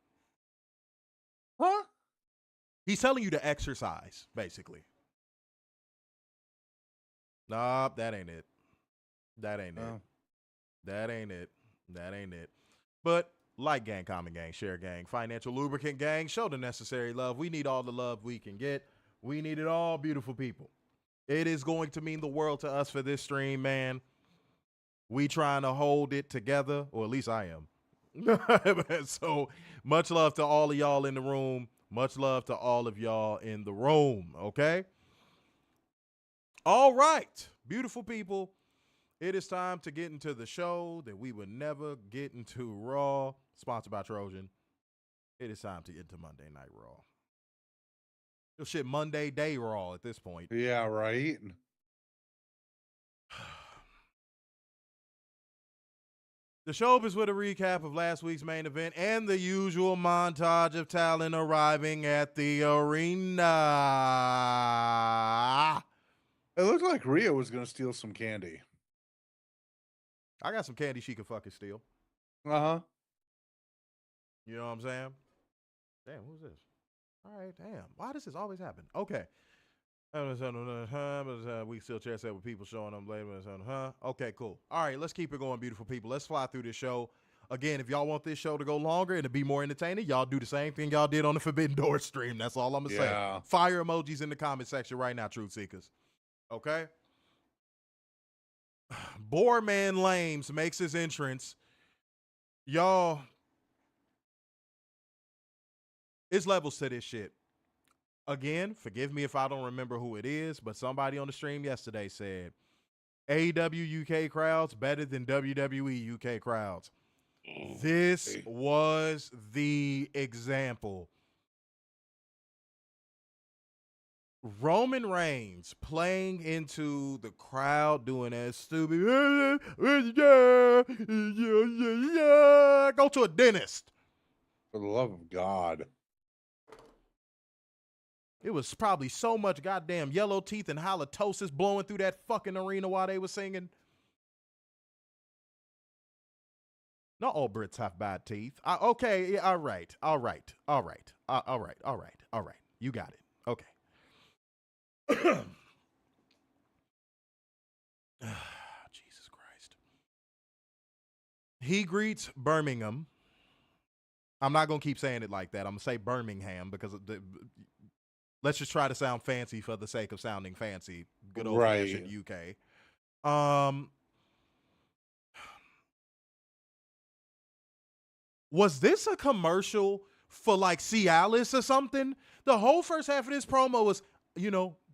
Huh? He's telling you to exercise, basically. Nah, that ain't it. That ain't it. That ain't it. That ain't it. But like gang, comment gang, share gang, financial lubricant gang, show the necessary love. We need all the love we can get. We need it all, beautiful people. It is going to mean the world to us for this stream, man. We trying to hold it together, or at least I am. So much love to all of y'all in the room. Much love to all of y'all in the room, okay? All right, beautiful people. It is time to get into the show that we would never get into Raw, sponsored by Trojan. It is time to get into Monday Night Raw. Yo, shit, Monday Day Raw at this point. Yeah, right. The show opens with a recap of last week's main event and the usual montage of talent arriving at the arena. It looked like Rhea was going to steal some candy. I got some candy she could fucking steal. Uh-huh. You know what I'm saying? Damn, who's this? All right, damn. Why does this always happen? Okay. We still chat set with people showing them later. Okay, cool. All right, let's keep it going, beautiful people. Let's fly through this show. Again, if y'all want this show to go longer and to be more entertaining, y'all do the same thing y'all did on the Forbidden Door stream. That's all I'm going to say. Fire emojis in the comment section right now, Truth Seekers. Okay? Boreman Lames makes his entrance. Y'all, it's levels to this shit. Again, forgive me if I don't remember who it is, but somebody on the stream yesterday said AEW UK crowds better than WWE UK crowds. This was the example. Roman Reigns playing into the crowd doing that stupid go to a dentist. For the love of God. It was probably so much goddamn yellow teeth and halitosis blowing through that fucking arena while they were singing. Not all Brits have bad teeth. Okay, yeah, all right. You got it. Okay. Jesus Christ. He greets Birmingham. I'm not going to keep saying it like that. I'm going to say Birmingham because let's just try to sound fancy for the sake of sounding fancy. Good old-fashioned UK. Was this a commercial for like Cialis or something? The whole first half of this promo was,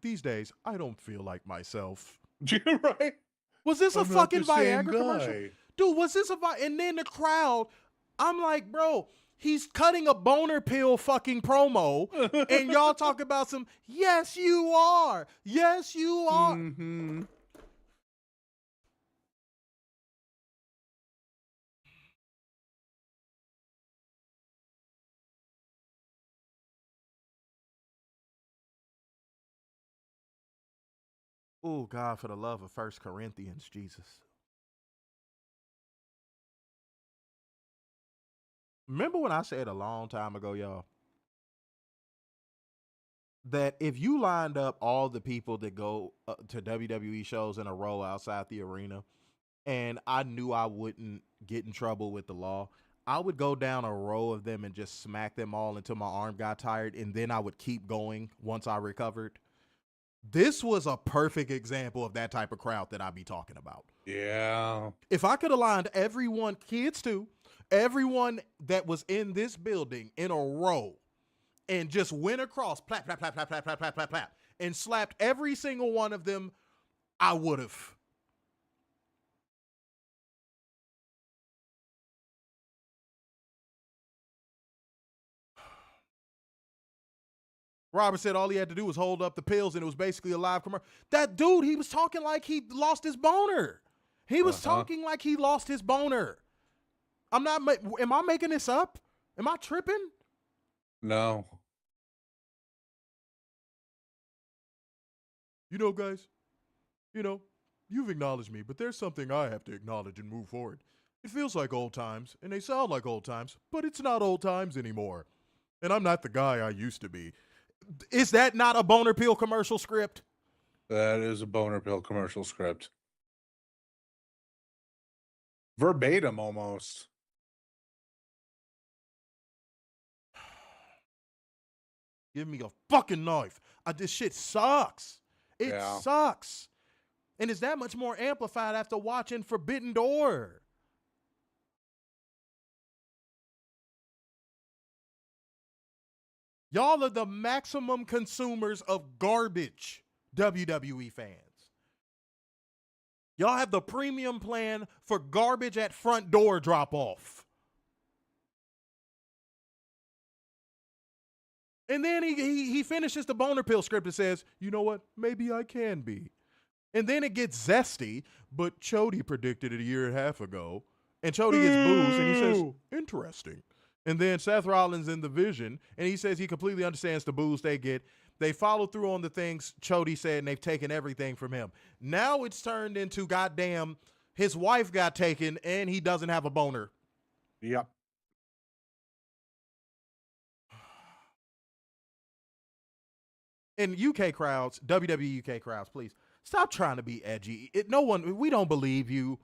these days, I don't feel like myself. Right? Was this a fucking Viagra commercial? Dude, was this and then the crowd, I'm like, bro, he's cutting a boner pill fucking promo, and y'all talk about some, yes, you are. Yes, you are. Mm-hmm. Oh, God, for the love of 1 Corinthians, Jesus. Remember when I said a long time ago, y'all, that if you lined up all the people that go to WWE shows in a row outside the arena, and I knew I wouldn't get in trouble with the law, I would go down a row of them and just smack them all until my arm got tired, and then I would keep going once I recovered. This was a perfect example of that type of crowd that I be talking about. Yeah. If I could have lined everyone, kids too, everyone that was in this building in a row and just went across, plap, plap, plap, plap, plap, plap, plap, plap, plap, and slapped every single one of them, I would have. Robert said all he had to do was hold up the pills and it was basically a live commercial. That dude, he was talking like he lost his boner. He was talking like he lost his boner. Am I making this up? Am I tripping? No. You know, guys, you've acknowledged me, but there's something I have to acknowledge and move forward. It feels like old times, and they sound like old times, but it's not old times anymore. And I'm not the guy I used to be. Is that not a boner pill commercial script? That is a boner pill commercial script. Verbatim almost. Give me a fucking knife. This shit sucks. It sucks. And it's that much more amplified after watching Forbidden Door. Y'all are the maximum consumers of garbage, WWE fans. Y'all have the premium plan for garbage at front door drop-off. And then he finishes the boner pill script and says, you know what? Maybe I can be. And then it gets zesty, but Chody predicted it a year and a half ago. And Chody gets boozed and he says, interesting. And then Seth Rollins in the Vision, and he says he completely understands the booze they get. They follow through on the things Chody said, and they've taken everything from him. Now it's turned into, goddamn, his wife got taken, and he doesn't have a boner. Yep. And UK crowds, WWE UK crowds, please, stop trying to be edgy. We don't believe you.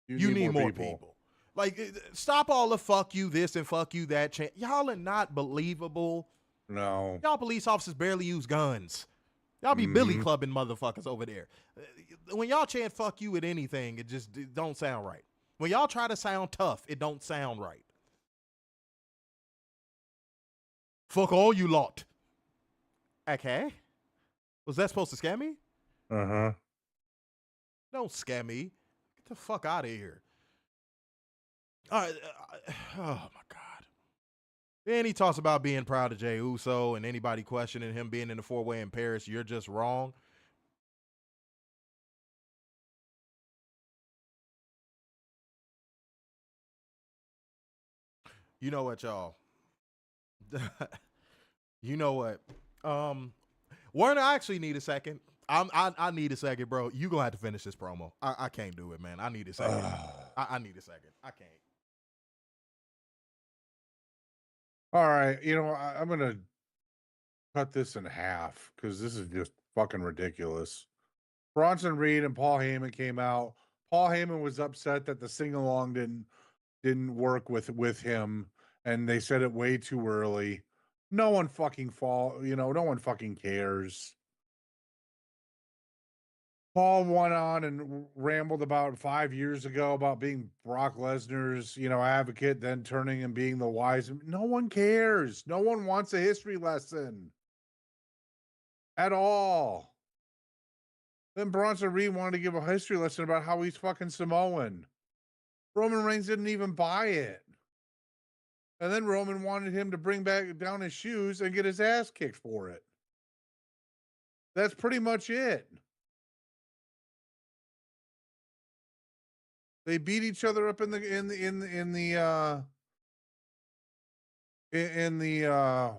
You need more people. Like, stop all the fuck you this and fuck you that. Y'all are not believable. No. Y'all police officers barely use guns. Y'all be billy clubbing motherfuckers over there. When y'all chant fuck you at anything, it don't sound right. When y'all try to sound tough, it don't sound right. Fuck all you lot. Okay. Was that supposed to scare me? Uh-huh. Don't scare me. Get the fuck out of here. All right. Oh, my God. Then he talks about being proud of Jey Uso and anybody questioning him being in the four-way in Paris. You're just wrong. You know what, y'all? You know what? Werner, I actually need a second. I need a second, bro. You gonna have to finish this promo. I can't do it, man. I need a second. I need a second. I can't. All right. I'm going to cut this in half because this is just fucking ridiculous. Bronson Reed and Paul Heyman came out. Paul Heyman was upset that the sing-along didn't work with him, and they said it way too early. No one fucking no one fucking cares. Paul went on and rambled about 5 years ago about being Brock Lesnar's, advocate, then turning and being the wise. No one cares. No one wants a history lesson at all. Then Bronson Reed wanted to give a history lesson about how he's fucking Samoan. Roman Reigns didn't even buy it. And then Roman wanted him to bring back down his shoes and get his ass kicked for it. That's pretty much it. They beat each other up in the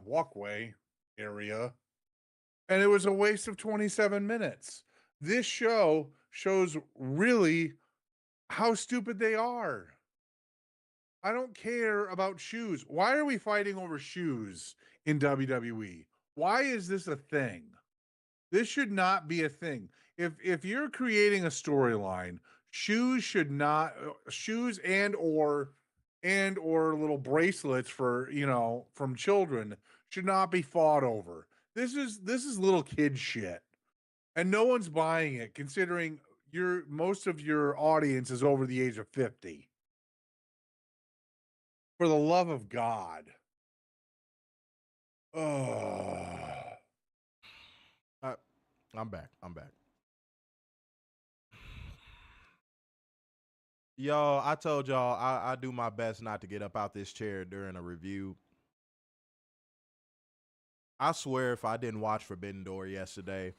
walkway area, and it was a waste of 27 minutes. This show shows really how stupid they are. I don't care about shoes. Why are we fighting over shoes in WWE? Why is this a thing? This should not be a thing. If you're creating a storyline, shoes and or little bracelets for, from children should not be fought over. This is little kid shit. And no one's buying it, considering most of your audience is over the age of 50. For the love of God. Oh. I'm back. Y'all, I told y'all I do my best not to get up out this chair during a review. I swear if I didn't watch Forbidden Door yesterday,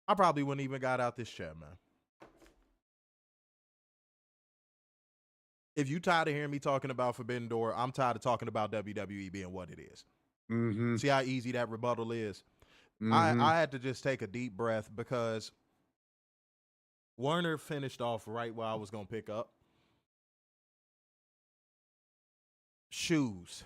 I probably wouldn't even got out this chair, man. If you tired of hearing me talking about Forbidden Door, I'm tired of talking about WWE being what it is. Mm-hmm. See how easy that rebuttal is? Mm-hmm. I had to just take a deep breath because Werner finished off right where I was going to pick up. Shoes.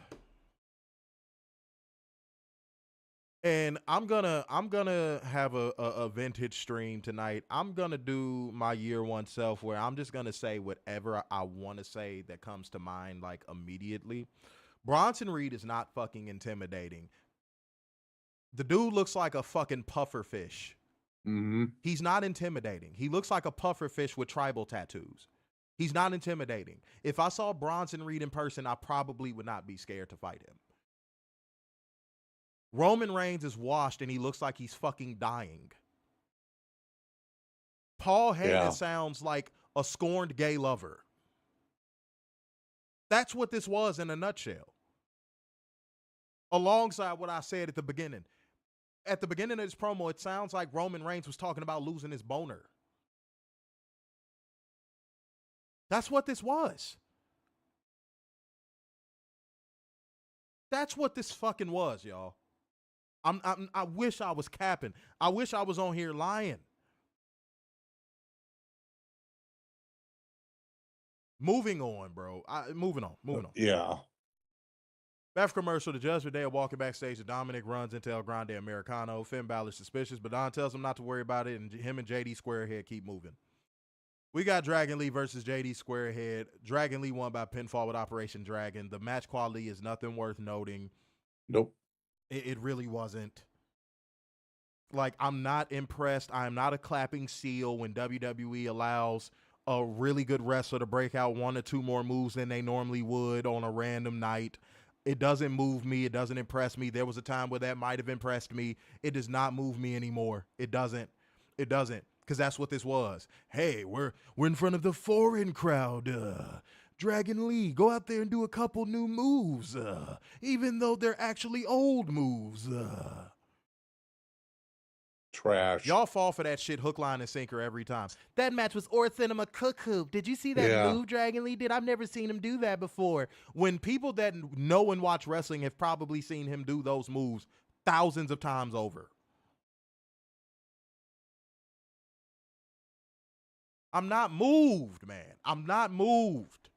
And I'm gonna have a vintage stream tonight. I'm gonna do my year one self where I'm just gonna say whatever I want to say that comes to mind like immediately. Bronson Reed is not fucking intimidating. The dude looks like a fucking puffer fish. Mm-hmm. He's not intimidating. He looks like a puffer fish with tribal tattoos. He's not intimidating. If I saw Bronson Reed in person, I probably would not be scared to fight him. Roman Reigns is washed and he looks like he's fucking dying. Paul Heyman sounds like a scorned gay lover. That's what this was in a nutshell. Alongside what I said at the beginning. At the beginning of this promo, it sounds like Roman Reigns was talking about losing his boner. That's what this was. That's what this fucking was, y'all. I wish I was capping. I wish I was on here lying. Moving on, bro. Moving on. Yeah. After commercial, the Judgment Day are walking backstage. Dominic runs into El Grande Americano. Finn Balor's suspicious, but Don tells him not to worry about it, and him and JD Squarehead keep moving. We got Dragon Lee versus JD Squarehead. Dragon Lee won by pinfall with Operation Dragon. The match quality is nothing worth noting. Nope. It really wasn't. Like, I'm not impressed. I'm not a clapping seal when WWE allows a really good wrestler to break out one or two more moves than they normally would on a random night. It doesn't move me. It doesn't impress me. There was a time where that might have impressed me. It does not move me anymore. It doesn't. Because that's what this was. Hey, we're in front of the foreign crowd. Dragon Lee, go out there and do a couple new moves. Even though they're actually old moves. Trash. Y'all fall for that shit hook, line, and sinker every time. That match was Cinema Cook Hoop. Did you see that move Dragon Lee did? I've never seen him do that before. When people that know and watch wrestling have probably seen him do those moves thousands of times over. I'm not moved, man. I'm not moved.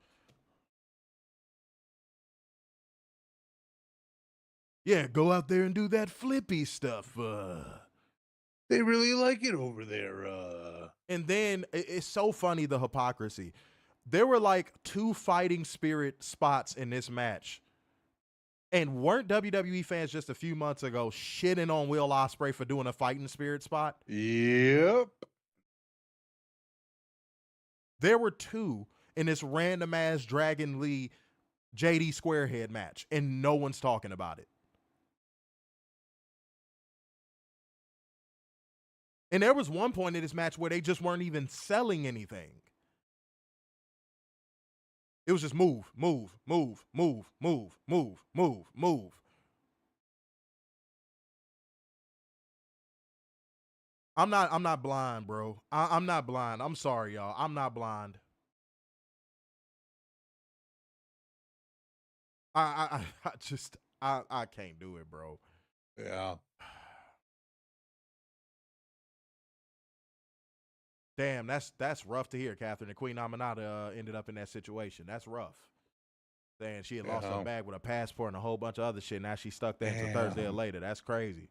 Yeah, go out there and do that flippy stuff. They really like it over there. And then it's so funny, the hypocrisy. There were like 2 fighting spirit spots in this match. And weren't WWE fans just a few months ago shitting on Will Ospreay for doing a fighting spirit spot? Yep. There were 2 in this random ass Dragon Lee JD Squarehead match, and no one's talking about it. And there was one point in this match where they just weren't even selling anything. It was just move. I'm not blind, bro. I'm not blind. I'm sorry, y'all. I'm not blind. I can't do it, bro. Yeah. Damn, that's rough to hear, Catherine. The Queen Aminata ended up in that situation. That's rough. Saying she had lost her bag with a passport and a whole bunch of other shit. Now she's stuck there until Thursday or later. That's crazy.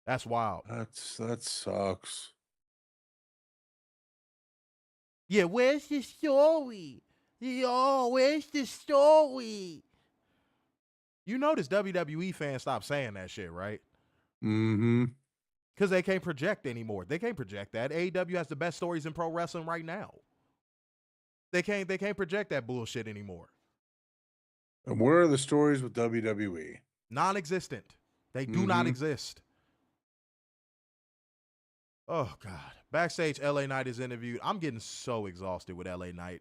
That's wild. That sucks. Yeah, where's the story? Yo, where's the story? You notice WWE fans stopped saying that shit, right? Mm-hmm. Because they can't project anymore. They can't project that. AEW has the best stories in pro wrestling right now. They can't project that bullshit anymore. And where are the stories with WWE? Non-existent. They do not exist. Oh, God. Backstage, LA Knight is interviewed. I'm getting so exhausted with LA Knight.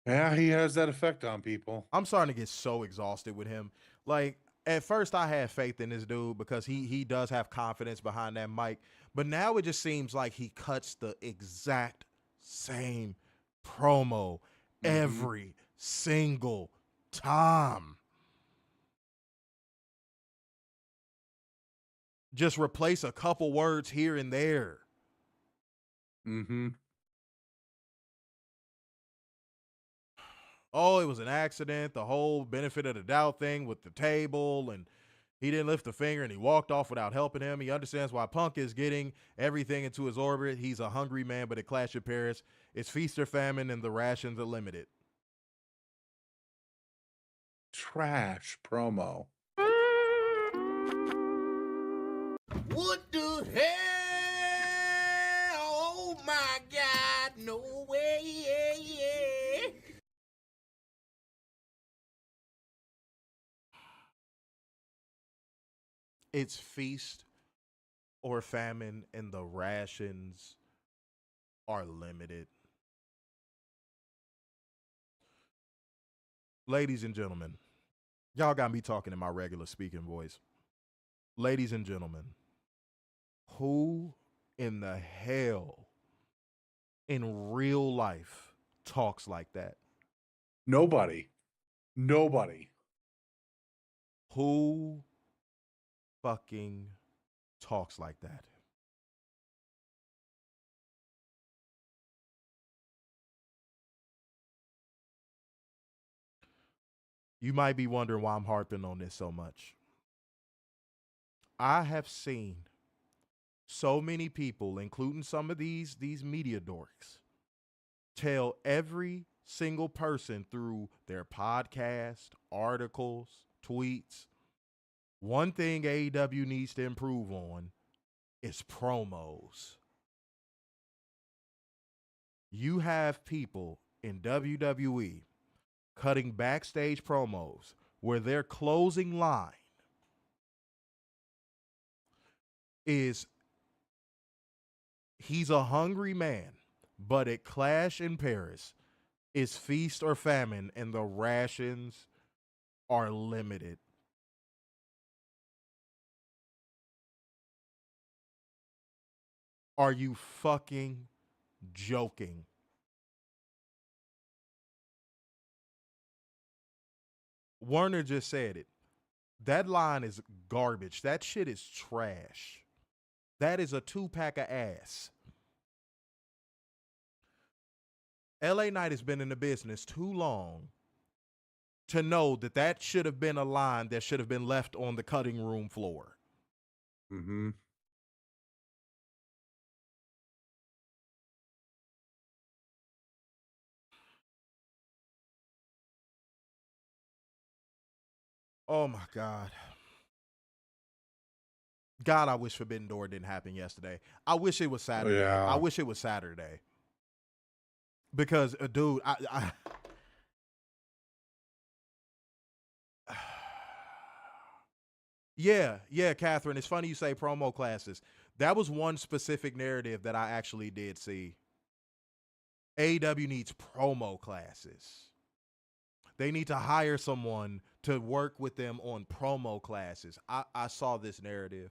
Yeah, he has that effect on people. I'm starting to get so exhausted with him. Like, at first I had faith in this dude because he does have confidence behind that mic. But now it just seems like he cuts the exact same promo every single time. Just replace a couple words here and there. Oh, it was an accident. The whole benefit of the doubt thing with the table, and he didn't lift a finger, and he walked off without helping him. He understands why Punk is getting everything into his orbit. He's a hungry man, but at Clash of Paris, it's feast or famine, and the rations are limited. Trash promo. What the hell? Oh my God, no way. It's feast or famine, and the rations are limited. Ladies and gentlemen, y'all got me talking in my regular speaking voice. Ladies and gentlemen, who in the hell in real life talks like that? Nobody. Who fucking talks like that? You might be wondering why I'm harping on this so much. I have seen so many people, including some of these media dorks, tell every single person through their podcast, articles, tweets, one thing AEW needs to improve on is promos. You have people in WWE cutting backstage promos where their closing line is, he's a hungry man, but at Clash in Paris, it's feast or famine, and the rations are limited. Are you fucking joking? Werner just said it. That line is garbage. That shit is trash. That is a 2-pack of ass. LA Knight has been in the business too long to know that that should have been a line that should have been left on the cutting room floor. Oh my God. God, I wish Forbidden Door didn't happen yesterday. I wish it was Saturday. Yeah. I wish it was Saturday. Because, dude, Yeah, Catherine, it's funny you say promo classes. That was one specific narrative that I actually did see. AEW needs promo classes. They need to hire someone to work with them on promo classes. I saw this narrative.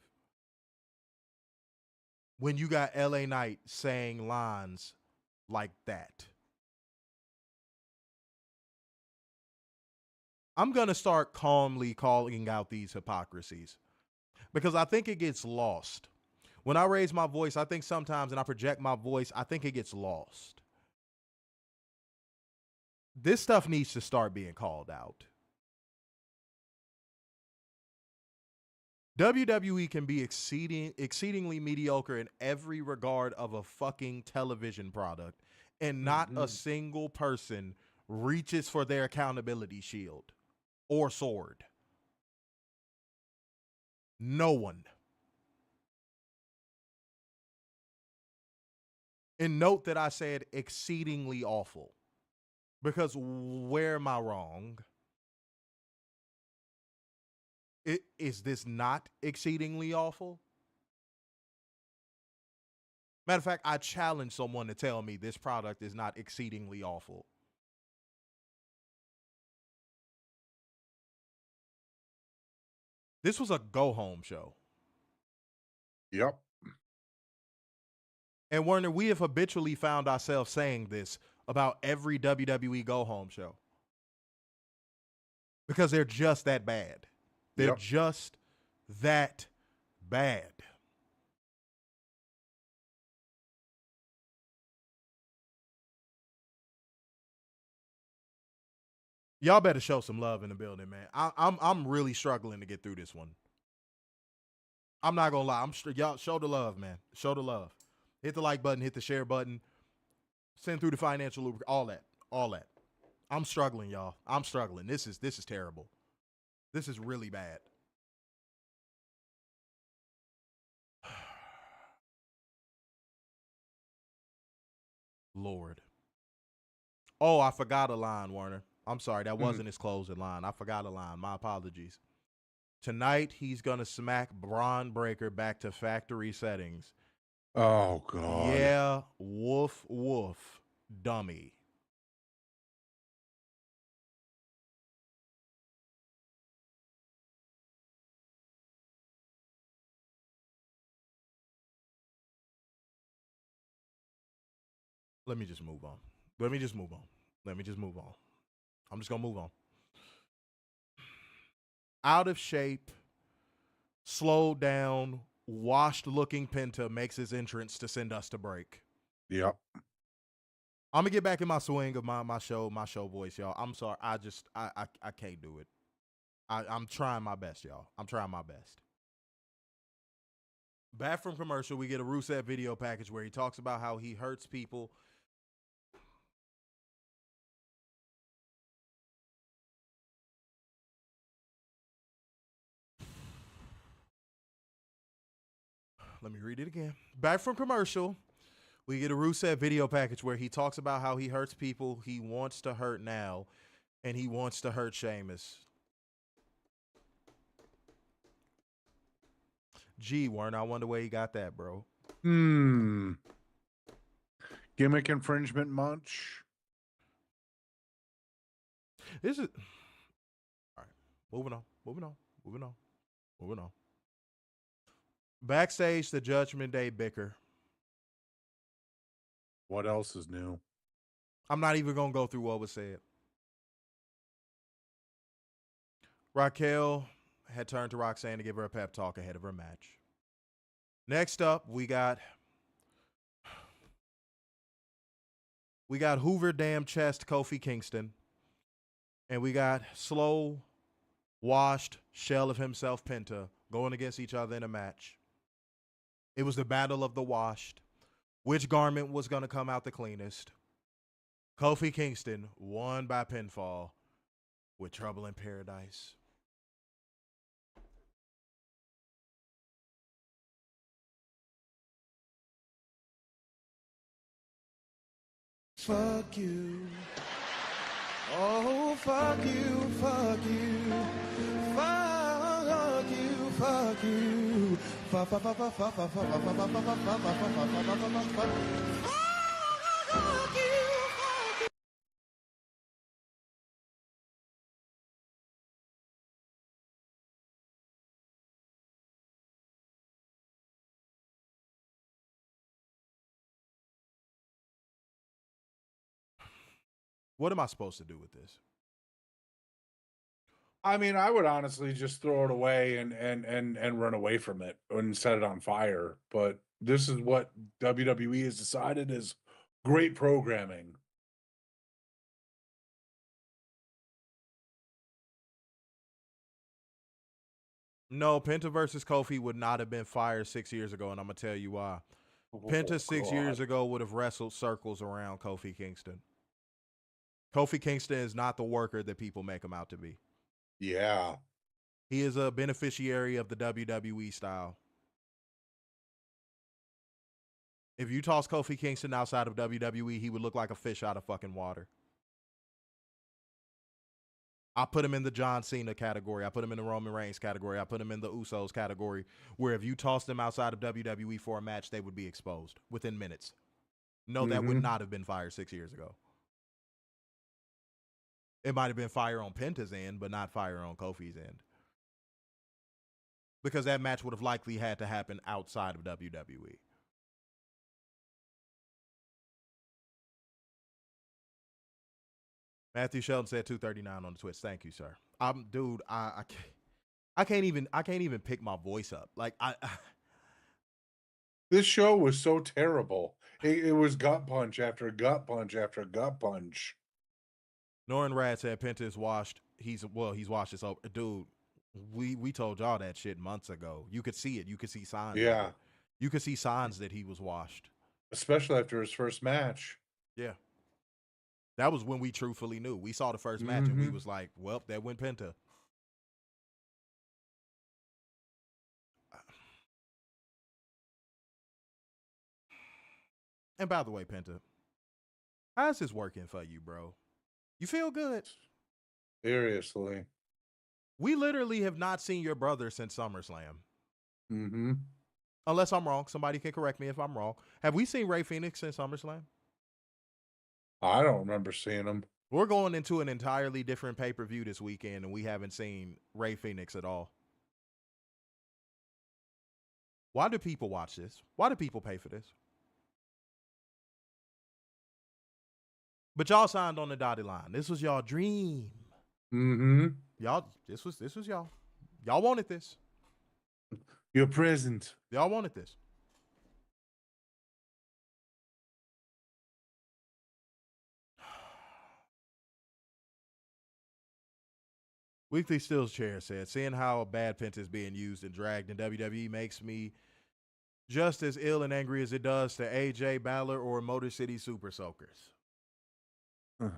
When you got LA Knight saying lines like that. I'm going to start calmly calling out these hypocrisies because I think it gets lost. When I raise my voice, I think sometimes, and I project my voice, I think it gets lost. This stuff needs to start being called out. WWE can be exceedingly mediocre in every regard of a fucking television product, and not a single person reaches for their accountability shield or sword. No one. And note that I said exceedingly awful. Because where am I wrong? Is this not exceedingly awful? Matter of fact, I challenge someone to tell me this product is not exceedingly awful. This was a go-home show. Yep. And Werner, we have habitually found ourselves saying this about every WWE go-home show. Because they're just that bad. They're just that bad. Y'all better show some love in the building, man. I'm really struggling to get through this one. I'm not gonna lie. Y'all show the love, man. Show the love. Hit the like button. Hit the share button. Send through the financial lubricant. All that. I'm struggling, y'all. I'm struggling. This is terrible. This is really bad. Lord. Oh, I forgot a line, Werner. I'm sorry. That wasn't his closing line. I forgot a line. My apologies. Tonight, he's going to smack Braun Breaker back to factory settings. Oh, God. Yeah, woof, woof, dummy. Let me just move on. I'm just going to move on. Out of shape, slowed down, washed-looking Penta makes his entrance to send us to break. Yep. I'm going to get back in my swing of my show voice, y'all. I'm sorry. I can't do it. I'm trying my best, y'all. I'm trying my best. Back from commercial, we get a Rusev video package where he talks about how he hurts people. Let me read it again. Back from commercial, we get a Rusev video package where he talks about how he hurts people he wants to hurt now, and he wants to hurt Sheamus. Gee, Warren, I wonder where he got that, bro. Gimmick infringement much? This is all right. Moving on. Backstage, the Judgment Day bicker. What else is new? I'm not even going to go through what was said. Raquel had turned to Roxanne to give her a pep talk ahead of her match. Next up, we got Hoover Dam Chest Kofi Kingston. And we got slow, washed shell of himself Penta going against each other in a match. It was the battle of the washed. Which garment was going to come out the cleanest? Kofi Kingston won by pinfall with Trouble in Paradise. Fuck you. Oh, fuck you, fuck you. Fuck you, fuck you. Fuck, fuck, fuck, fuck, fuck, fuck, fuck, fuck, fuck, fuck, fuck, fuck, fuck, fuck, fuck, you. What am I supposed to do with this? I mean, I would honestly just throw it away and run away from it and set it on fire. But this is what WWE has decided is great programming. No, Penta versus Kofi would not have been fire 6 years ago, and I'm going to tell you why. Penta 6 years ago would have wrestled circles around Kofi Kingston. Kofi Kingston is not the worker that people make him out to be. Yeah. He is a beneficiary of the WWE style. If you toss Kofi Kingston outside of WWE, he would look like a fish out of fucking water. I put him in the John Cena category. I put him in the Roman Reigns category. I put him in the Usos category, where if you tossed them outside of WWE for a match, they would be exposed within minutes. No, that would not have been fire 6 years ago. It might have been fire on Penta's end, but not fire on Kofi's end. Because that match would have likely had to happen outside of WWE. Matthew Sheldon said 239 on the Twitch. Thank you, sir. Dude, I can't even pick my voice up. Like This show was so terrible. It was gut punch after gut punch after gut punch. Norin Rad said Penta is washed. He's washed his over. Dude, we told y'all that shit months ago. You could see it. You could see signs. Yeah. You could see signs that he was washed. Especially after his first match. Yeah. That was when we truthfully knew. We saw the first match and we was like, well, that went Penta. And by the way, Penta, how's this working for you, bro? You feel good? Seriously. We literally have not seen your brother since SummerSlam. Mm-hmm. Unless I'm wrong. Somebody can correct me if I'm wrong. Have we seen Rey Fenix since SummerSlam? I don't remember seeing him. We're going into an entirely different pay-per-view this weekend, and we haven't seen Rey Fenix at all. Why do people watch this? Why do people pay for this? But y'all signed on the dotted line. This was y'all dream. Mm-hmm. Y'all, this was y'all. Y'all wanted this. You're present. Y'all wanted this. Weekly Stills Chair said, seeing how bad Penta is being used and dragged in WWE makes me just as ill and angry as it does to AJ Balor or Motor City Super Soakers. But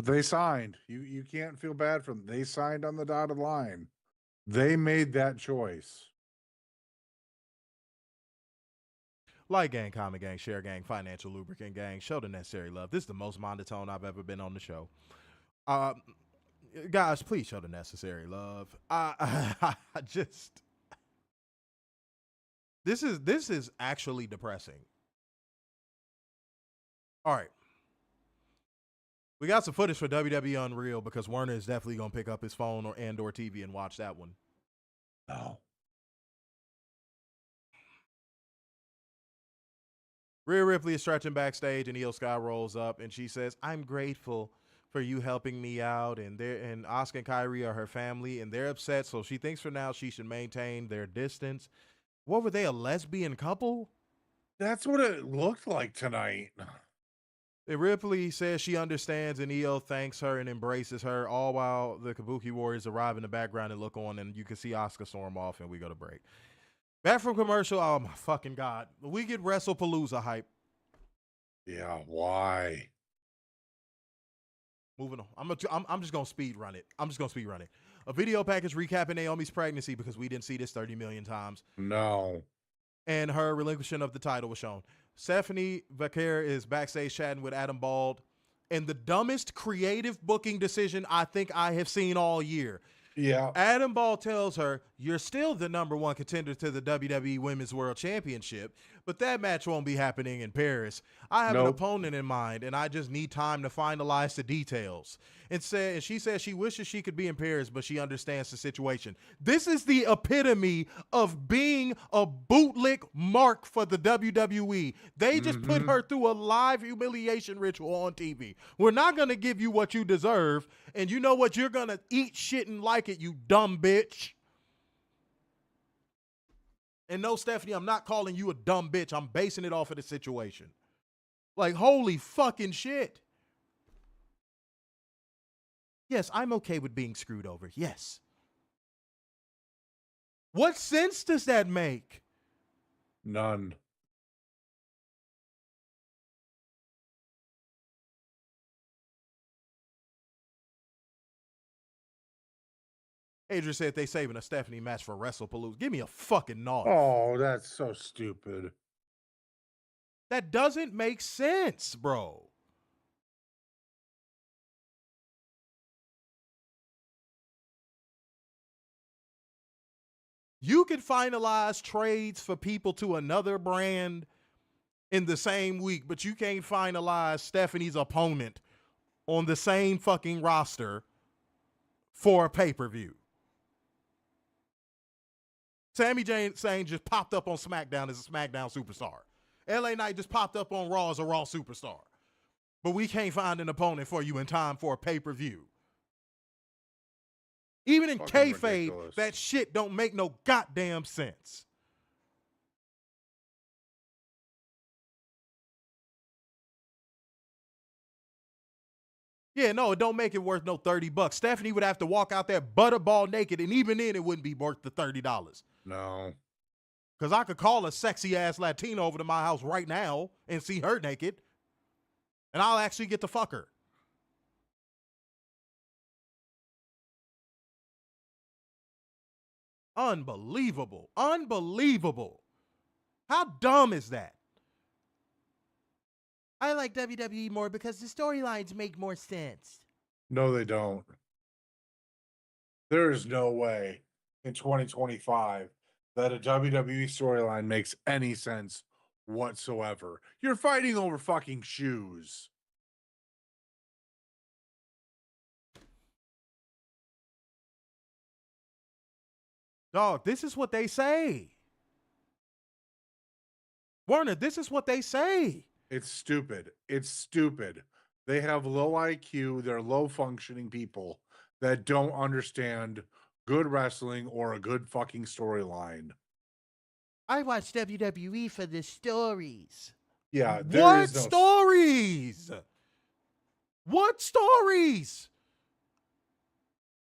they signed. You can't feel bad for them. They signed on the dotted line. They made that choice. Like gang, comment gang, share gang, financial lubricant gang, show the necessary love. This is the most monotone I've ever been on the show. Guys, please show the necessary love. I just, this is actually depressing. All right. We got some footage for WWE Unreal because Werner is definitely going to pick up his phone or TV and watch that one. No. Rhea Ripley is stretching backstage and Io Sky rolls up and she says, I'm grateful for you helping me out, and Asuka and Kyrie are her family and they're upset, so she thinks for now she should maintain their distance. What were they, a lesbian couple? That's what it looked like tonight. And Ripley says she understands and Io thanks her and embraces her, all while the Kabuki Warriors arrive in the background and look on, and you can see Asuka storm off and we go to break. Back from commercial, oh my fucking God. We get WrestlePalooza hype. Yeah, why? Moving on. I'm just going to speed run it. A video package recapping Naomi's pregnancy because we didn't see this 30 million times. No. And her relinquishment of the title was shown. Stephanie Vaquer is backstage chatting with Adam Bald. And the dumbest creative booking decision I think I have seen all year. Yeah. Adam Ball tells her, you're still the number one contender to the WWE Women's World Championship, but that match won't be happening in Paris. I have an opponent in mind, and I just need time to finalize the details. And she says she wishes she could be in Paris, but she understands the situation. This is the epitome of being a bootlick mark for the WWE. They just put her through a live humiliation ritual on TV. We're not going to give you what you deserve, and you know what? You're going to eat shit and like it, you dumb bitch. And no, Stephanie, I'm not calling you a dumb bitch. I'm basing it off of the situation. Like, holy fucking shit. Yes, I'm okay with being screwed over. Yes. What sense does that make? None. Adrian said they saving a Stephanie match for WrestlePalooza. Give me a fucking knife. Oh, that's so stupid. That doesn't make sense, bro. You could finalize trades for people to another brand in the same week, but you can't finalize Stephanie's opponent on the same fucking roster for a pay-per-view. Sami Zayn just popped up on SmackDown as a SmackDown superstar. LA Knight just popped up on Raw as a Raw superstar. But we can't find an opponent for you in time for a pay-per-view. Even in Fucking kayfabe, ridiculous. that shit don't make no goddamn sense. Yeah, no, it don't make it worth no $30. Stephanie would have to walk out there butterball naked, and even then it wouldn't be worth the $30. No. Because I could call a sexy-ass Latina over to my house right now and see her naked, and I'll actually get to fuck her. Unbelievable. Unbelievable. How dumb is that? I like WWE more because the storylines make more sense. No, they don't. There is no way in 2025 that a WWE storyline makes any sense whatsoever. You're fighting over fucking shoes. Dog, this is what they say. Warner, this is what they say. It's stupid. It's stupid. They have low IQ. They're low functioning people that don't understand good wrestling or a good fucking storyline. I watch WWE for the stories. Yeah. there What is no- stories? What stories?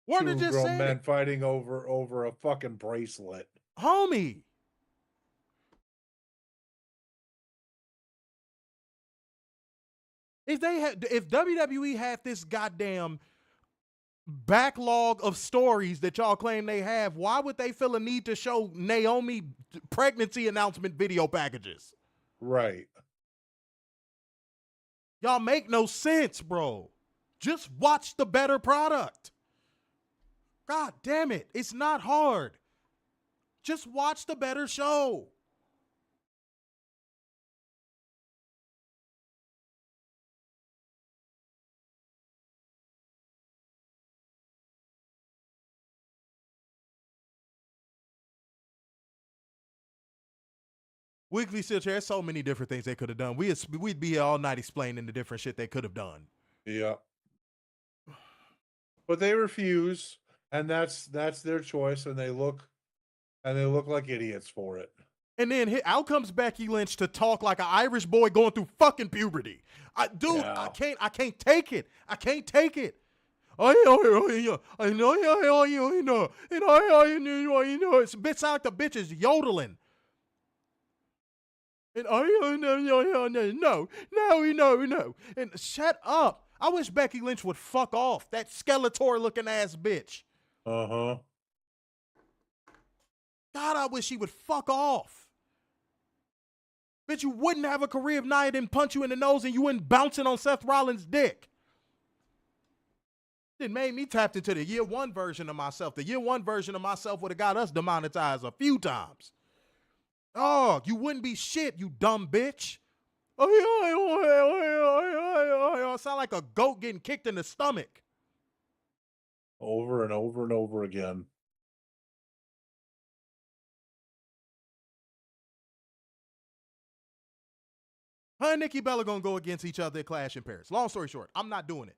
Warner Two just grown said men it. fighting over a fucking bracelet. Homie. If WWE had this goddamn backlog of stories that y'all claim they have, why would they feel a need to show Naomi pregnancy announcement video packages? Right. Y'all make no sense, bro. Just watch the better product. God damn it. It's not hard. Just watch the better show. Weekly Steel Chair, so many different things they could have done. We'd be here all night explaining the different shit they could have done. Yeah. But they refuse, and that's their choice, and they look like idiots for it. And then out comes Becky Lynch to talk like an Irish boy going through fucking puberty. I can't take it. I can't take it. I know. It's a bit sound like the bitch is yodeling. And no. And shut up. I wish Becky Lynch would fuck off. That Skeletor looking ass bitch. Uh-huh. God, I wish she would fuck off. Bitch, you wouldn't have a career if Nia didn't punch you in the nose and you wouldn't bouncing on Seth Rollins' dick. It made me tapped into the year one version of myself. The year one version of myself would have got us demonetized a few times. Oh, you wouldn't be shit, you dumb bitch. Sound like a goat getting kicked in the stomach. Over and over and over again. Her and Nikki Bella gonna go against each other at Clash in Paris. Long story short, I'm not doing it.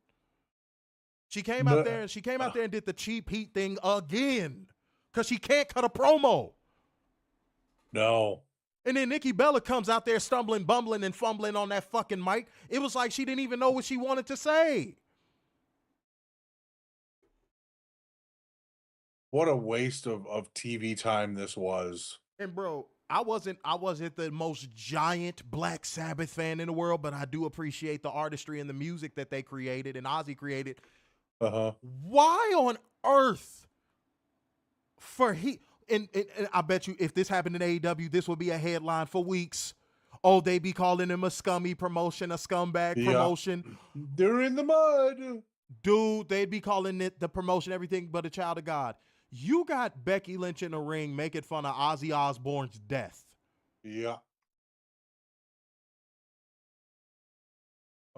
She came out there and did the cheap heat thing again. Cause she can't cut a promo. No. And then Nikki Bella comes out there stumbling, bumbling, and fumbling on that fucking mic. It was like she didn't even know what she wanted to say. What a waste of TV time this was. And bro, I wasn't the most giant Black Sabbath fan in the world, but I do appreciate the artistry and the music that they created and Ozzy created. Uh-huh. Why on earth And I bet you if this happened in AEW, this would be a headline for weeks. Oh, they be calling him a scummy promotion, a scumbag promotion. They're in the mud. Dude, they'd be calling it the promotion, everything but a child of God. You got Becky Lynch in the ring making fun of Ozzy Osbourne's death. Yeah.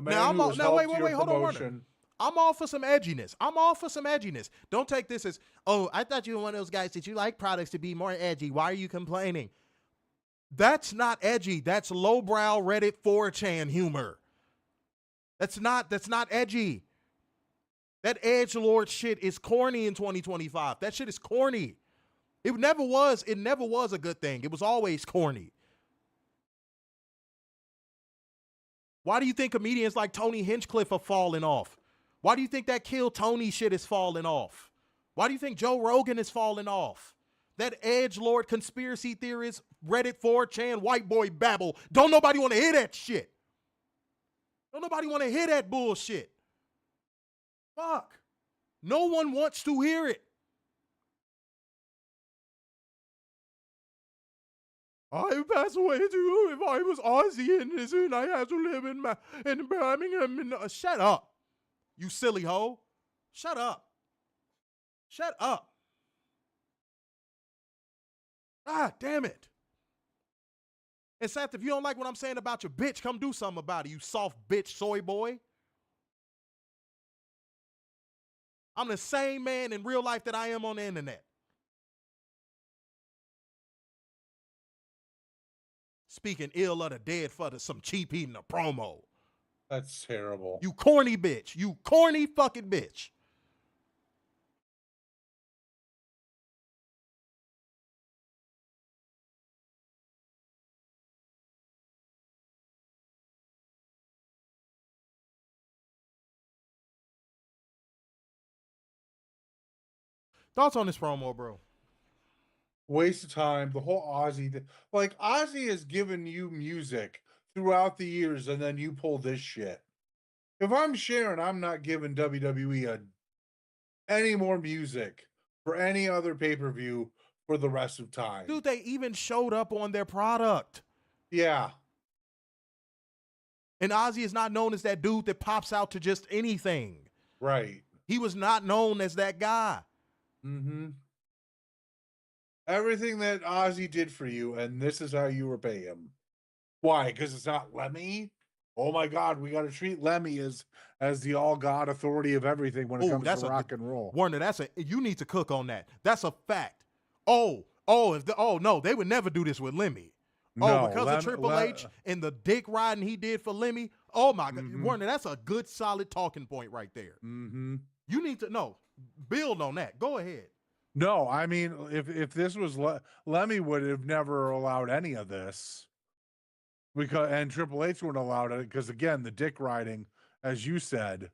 Now, wait, hold on, Warner. I'm all for some edginess. Don't take this as, oh, I thought you were one of those guys that you like products to be more edgy. Why are you complaining? That's not edgy. That's lowbrow Reddit 4chan humor. That's not edgy. That edgelord shit is corny in 2025. That shit is corny. It never was a good thing. It was always corny. Why do you think comedians like Tony Hinchcliffe are falling off? Why do you think that Kill Tony shit is falling off? Why do you think Joe Rogan is falling off? That edgelord conspiracy theorist, Reddit 4chan, white boy babble. Don't nobody want to hear that shit. Don't nobody want to hear that bullshit. Fuck. No one wants to hear it. I pass away too if I was Aussie and this and I had to live in Birmingham. Shut up, you silly hoe. Shut up. Shut up. Ah, damn it. And Seth, if you don't like what I'm saying about your bitch, come do something about it, you soft bitch soy boy. I'm the same man in real life that I am on the internet. Speaking ill of the dead for some cheap eating a promo. That's terrible. You corny bitch. You corny fucking bitch. Thoughts on this promo, bro? Waste of time. The whole Ozzy thing. Like, Ozzy has given you music throughout the years, and then you pull this shit. If I'm Sharon, I'm not giving WWE any more music for any other pay-per-view for the rest of time. Dude, they even showed up on their product. Yeah. And Ozzy is not known as that dude that pops out to just anything. Right. He was not known as that guy. Mm-hmm. Everything that Ozzy did for you, and this is how you repay him. Why? Because it's not Lemmy? Oh my God, we got to treat Lemmy as the all-God authority of everything when it comes to rock and roll. Warner, you need to cook on that. That's a fact. No, they would never do this with Lemmy. No, because of Triple H and the dick riding he did for Lemmy. Oh my God, Warner, that's a good solid talking point right there. Mm-hmm. You need to build on that. Go ahead. No, I mean, if this was Lemmy would have never allowed any of this, and Triple H wouldn't allow it because, again, the dick riding, as you said.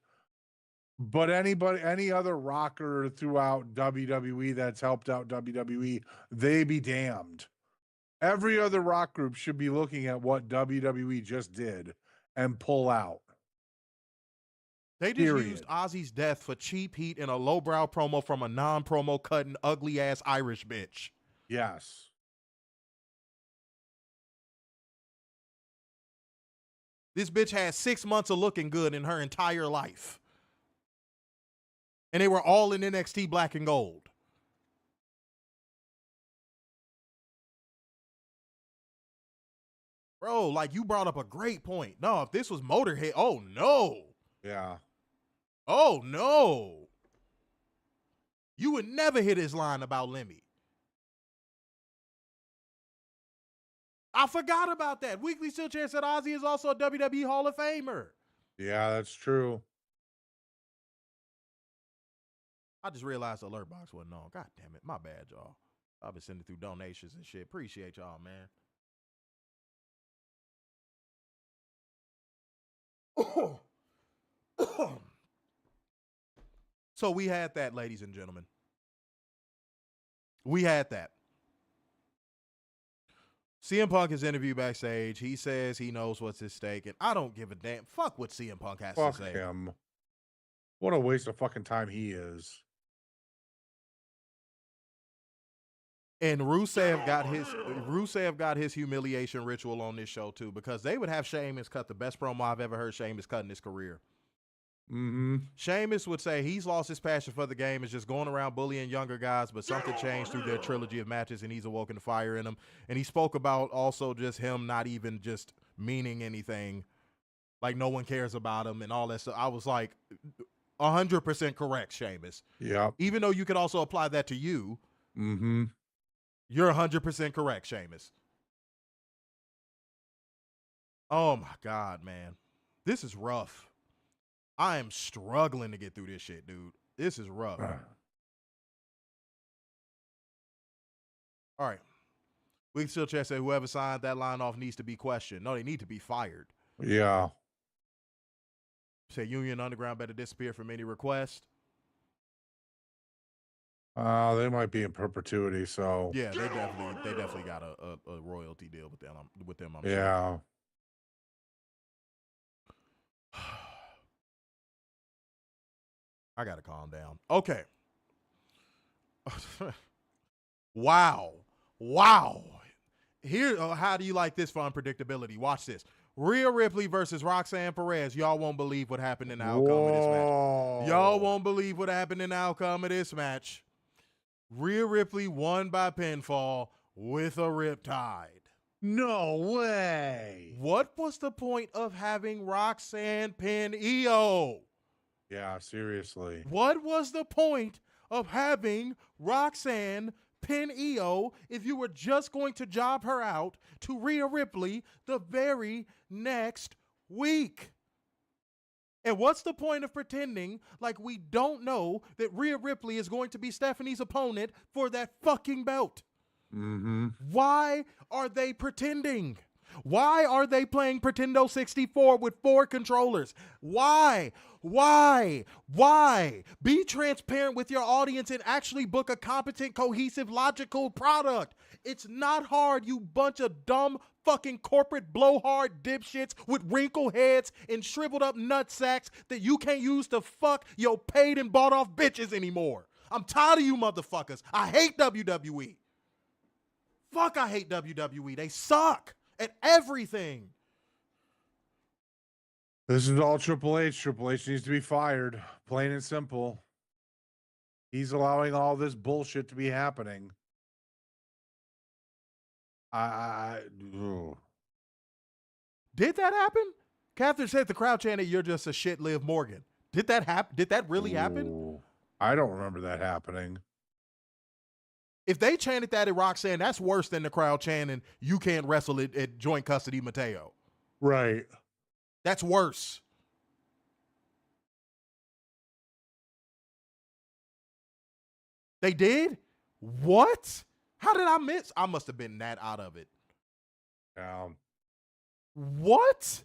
But any other rocker throughout WWE that's helped out WWE, they be damned. Every other rock group should be looking at what WWE just did and pull out. They just used Ozzy's death for cheap heat in a lowbrow promo from a non-promo cutting ugly-ass Irish bitch. Yes. This bitch had 6 months of looking good in her entire life. And they were all in NXT Black and Gold. Bro, like, you brought up a great point. No, if this was Motorhead, oh no. Yeah. Oh no. You would never hit his line about Lemmy. I forgot about that. Weekly Still Chair said Ozzy is also a WWE Hall of Famer. Yeah, that's true. I just realized the alert box wasn't on. God damn it. My bad, y'all. I've been sending through donations and shit. Appreciate y'all, man. So we had that, ladies and gentlemen. We had that. CM Punk is interviewed backstage. He says he knows what's at stake, and I don't give a damn. Fuck what CM Punk has to say. Fuck him. What a waste of fucking time he is. And Rusev got his humiliation ritual on this show too, because they would have Sheamus cut the best promo I've ever heard Sheamus cut in his career. Mm-hmm. Sheamus would say he's lost his passion for the game, is just going around bullying younger guys, but something changed through their trilogy of matches, and he's awoken the fire in him. And he spoke about also just him not even just meaning anything, like no one cares about him and all that stuff. I was like, 100% correct, Sheamus. Yeah. Even though you could also apply that to you. Mm-hmm. You're 100% correct, Sheamus. Oh, my God, man. This is rough. I am struggling to get through this shit, dude. This is rough. All right. We can still check say whoever signed that line off needs to be questioned. No, they need to be fired. Yeah. Say Union Underground better disappear from any request. They might be in perpetuity, so Yeah, they definitely got a royalty deal with them. I'm yeah. sure. I gotta calm down. Okay. Wow. Here, how do you like this for unpredictability? Watch this. Rhea Ripley versus Roxanne Perez. Y'all won't believe what happened in the outcome of this match. Y'all won't believe what happened in the outcome of this match. Rhea Ripley won by pinfall with a riptide. No way. What was the point of having Roxanne pin EO? Yeah, seriously. What was the point of having Roxanne pin EO if you were just going to job her out to Rhea Ripley the very next week? And what's the point of pretending like we don't know that Rhea Ripley is going to be Stephanie's opponent for that fucking belt? Mm-hmm. Why are they pretending? Why are they playing Pretendo 64 with 4 controllers? Why? Be transparent with your audience and actually book a competent, cohesive, logical product. It's not hard, you bunch of dumb fucking corporate blowhard dipshits with wrinkled heads and shriveled up nutsacks that you can't use to fuck your paid and bought off bitches anymore. I'm tired of you motherfuckers. I hate WWE. Fuck, I hate WWE. They suck at everything. This is all Triple H. Triple H needs to be fired. Plain and simple. He's allowing all this bullshit to be happening. Did that happen? Catherine said the crowd chanted, "You're just a shit, Liv Morgan." Did that happen? Did that really happen? I don't remember that happening. If they chanted that at Roxanne, that's worse than the crowd chanting, "You can't wrestle at joint custody, Mateo." Right. That's worse. They did? What? How did I miss? I must have been that out of it. What?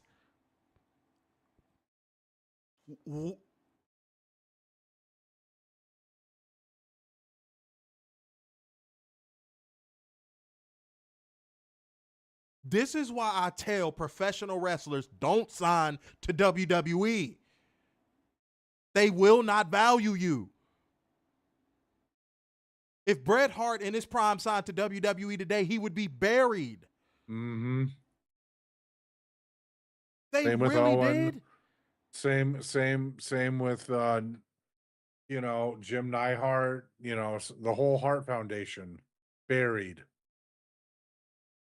This is why I tell professional wrestlers don't sign to WWE. They will not value you. If Bret Hart in his prime signed to WWE today, he would be buried. Mm-hmm. They same with really Owen. did. Same with Jim Neihart, the whole Hart Foundation buried.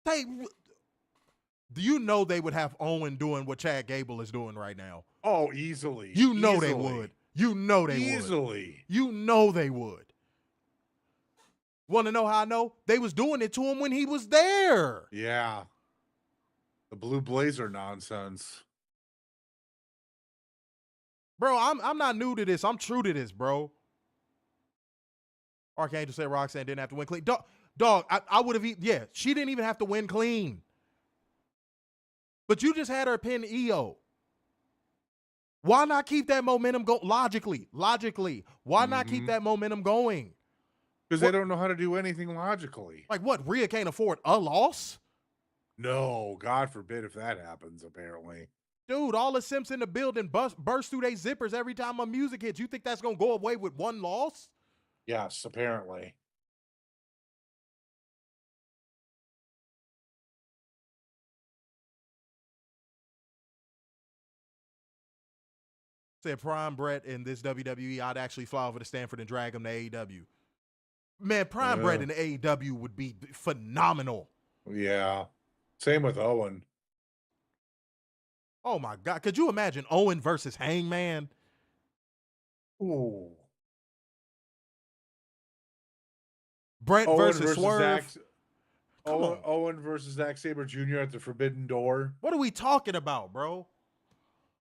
Do you know they would have Owen doing what Chad Gable is doing right now? Oh, easily. You know they would. You know they would. Easily. You know they would. Want to know how I know? They was doing it to him when he was there. Yeah. The Blue Blazer nonsense. Bro, I'm not new to this. I'm true to this, bro. Archangel said Roxanne didn't have to win clean. Dog, I would have, yeah, she didn't even have to win clean. But you just had her pin EO. Why not keep that momentum going? Logically. Why not keep that momentum going? Because they don't know how to do anything logically. Like what? Rhea can't afford a loss? No, God forbid if that happens, apparently. Dude, all the Simps in the building burst through their zippers every time a music hits. You think that's going to go away with one loss? Yes, apparently. Said Prime Brett in this WWE, I'd actually fly over to Stanford and drag him to AEW. Man, Prime Brett in AEW would be phenomenal. Yeah. Same with Owen. Oh my God. Could you imagine Owen versus Hangman? Ooh. Brett versus Swerve. Owen versus Zack Sabre Jr. at the Forbidden Door. What are we talking about, bro?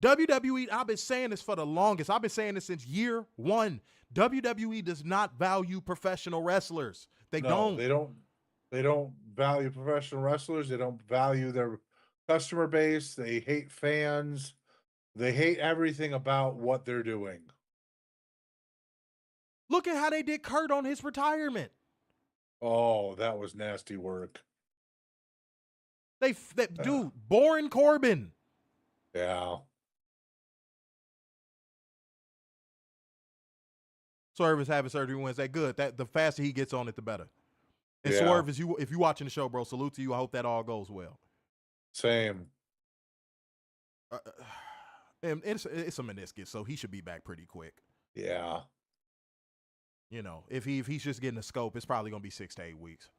WWE, I've been saying this for the longest. I've been saying this since year one. WWE does not value professional wrestlers. They don't. They don't value professional wrestlers. They don't value their customer base. They hate fans. They hate everything about what they're doing. Look at how they did Kurt on his retirement. Oh, that was nasty work. Dude, Baron Corbin. Yeah. Swerve is having surgery Wednesday. Good. That the faster he gets on it, the better. And Yeah. Swerve, if you're watching the show, bro, salute to you. I hope that all goes well. Same. And it's a meniscus, so he should be back pretty quick. Yeah. You know, if he's just getting a scope, it's probably gonna be 6 to 8 weeks.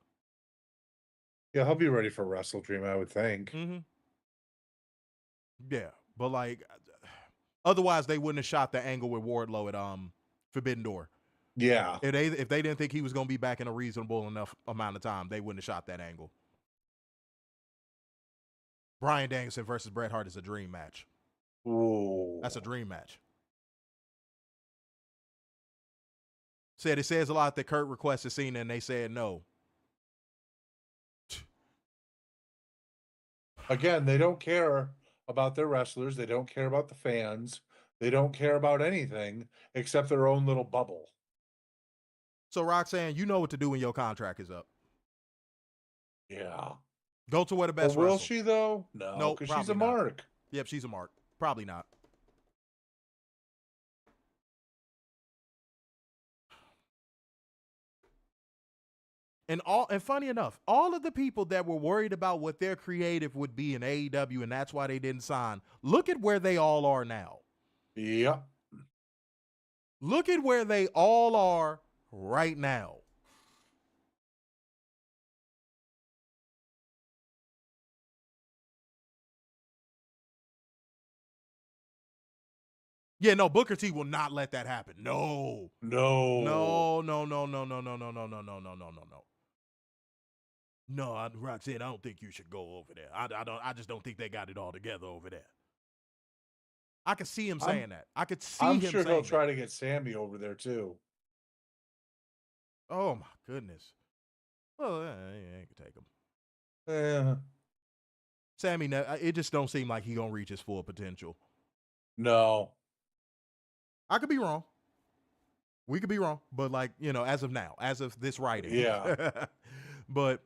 Yeah, he'll be ready for Wrestle Dream, I would think. Mm-hmm. Yeah, but like, otherwise they wouldn't have shot the angle with Wardlow at Forbidden Door. Yeah. If they didn't think he was gonna be back in a reasonable enough amount of time, they wouldn't have shot that angle. Bryan Danielson versus Bret Hart is a dream match. Ooh. That's a dream match. Said it says a lot that Kurt requested Cena and they said no. Again, they don't care about their wrestlers. They don't care about the fans. They don't care about anything except their own little bubble. So Roxanne, you know what to do when your contract is up. Yeah. Go to where the best Well, will wrestle. she though? No, because she's a probably not. mark. Yep, she's a mark. Probably not. And funny enough, all of the people that were worried about what their creative would be in AEW and that's why they didn't sign, look at where they all are now. Yep. Look at where they all are right now. Yeah, no, Booker T will not let that happen. No. No. No, Roxanne, I don't think you should go over there. I just don't think they got it all together over there. I could see him saying that. I could see him saying that. I'm sure he'll try to get Sammy over there too. Oh my goodness. Well, I can take him. Yeah. Sammy, it just don't seem like he gonna reach his full potential. No. I could be wrong. We could be wrong, but like, you know, as of now, as of this writing. Yeah. But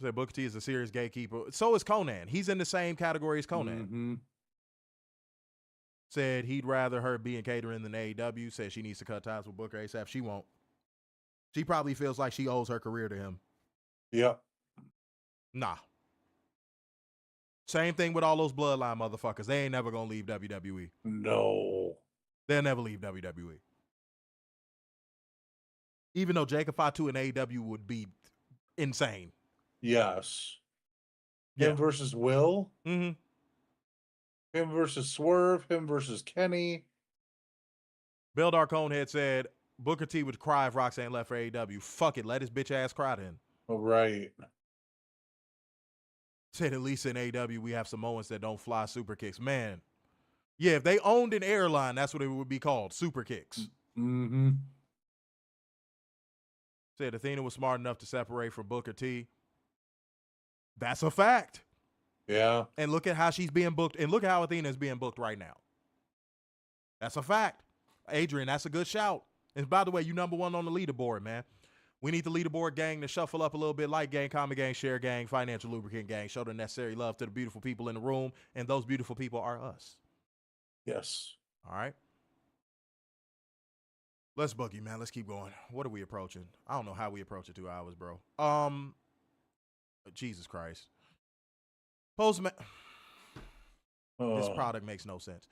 Booker T is a serious gatekeeper. So is Conan. He's in the same category as Conan. Mm-hmm. Said he'd rather her be in catering than AEW. Said she needs to cut ties with Booker ASAP. She won't. She probably feels like she owes her career to him. Yep. Nah. Same thing with all those bloodline motherfuckers. They ain't never gonna leave WWE. No. They'll never leave WWE. Even though Jacob Fatu and AEW would be insane. Yes. Yeah. Him versus Will. Mm-hmm. Him versus Swerve. Him versus Kenny. Bill Darcone had said Booker T would cry if Roxanne left for AEW. Fuck it. Let his bitch ass cry then. Oh, right. Said at least in AEW we have Samoans that don't fly super kicks. Man. Yeah, if they owned an airline, that's what it would be called. Super kicks. Mm-hmm. Said Athena was smart enough to separate from Booker T. That's a fact. Yeah. And look at how she's being booked. And look at how Athena is being booked right now. That's a fact. Adrian, that's a good shout. And by the way, you number one on the leaderboard, man. We need the leaderboard gang to shuffle up a little bit. Like gang, comment gang, share gang, financial lubricant gang. Show the necessary love to the beautiful people in the room. And those beautiful people are us. Yes. All right. Let's boogie, man. Let's keep going. What are we approaching? I don't know how we approach it 2 hours, bro. Jesus Christ. Postman. This product makes no sense.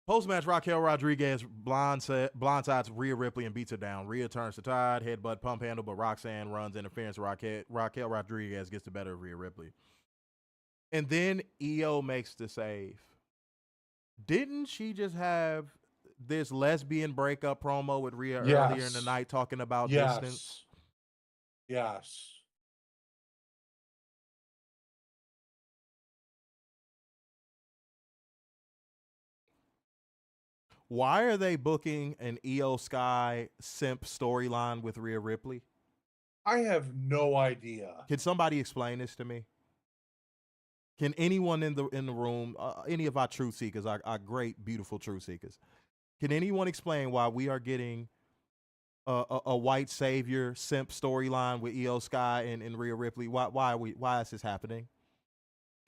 Post-match, Raquel Rodriguez blindsides Rhea Ripley and beats her down. Rhea turns to Tide, headbutt, pump handle, but Roxanne runs interference. Raquel Rodriguez gets the better of Rhea Ripley. And then EO makes the save. Didn't she just have this lesbian breakup promo with Rhea earlier in the night talking about distance? Yes. Why are they booking an EO Sky simp storyline with Rhea Ripley? I have no idea. Can somebody explain this to me? Can anyone in the room, any of our truth seekers, our great, beautiful truth seekers, can anyone explain why we are getting a white savior simp storyline with EO Sky and Rhea Ripley? Why is this happening?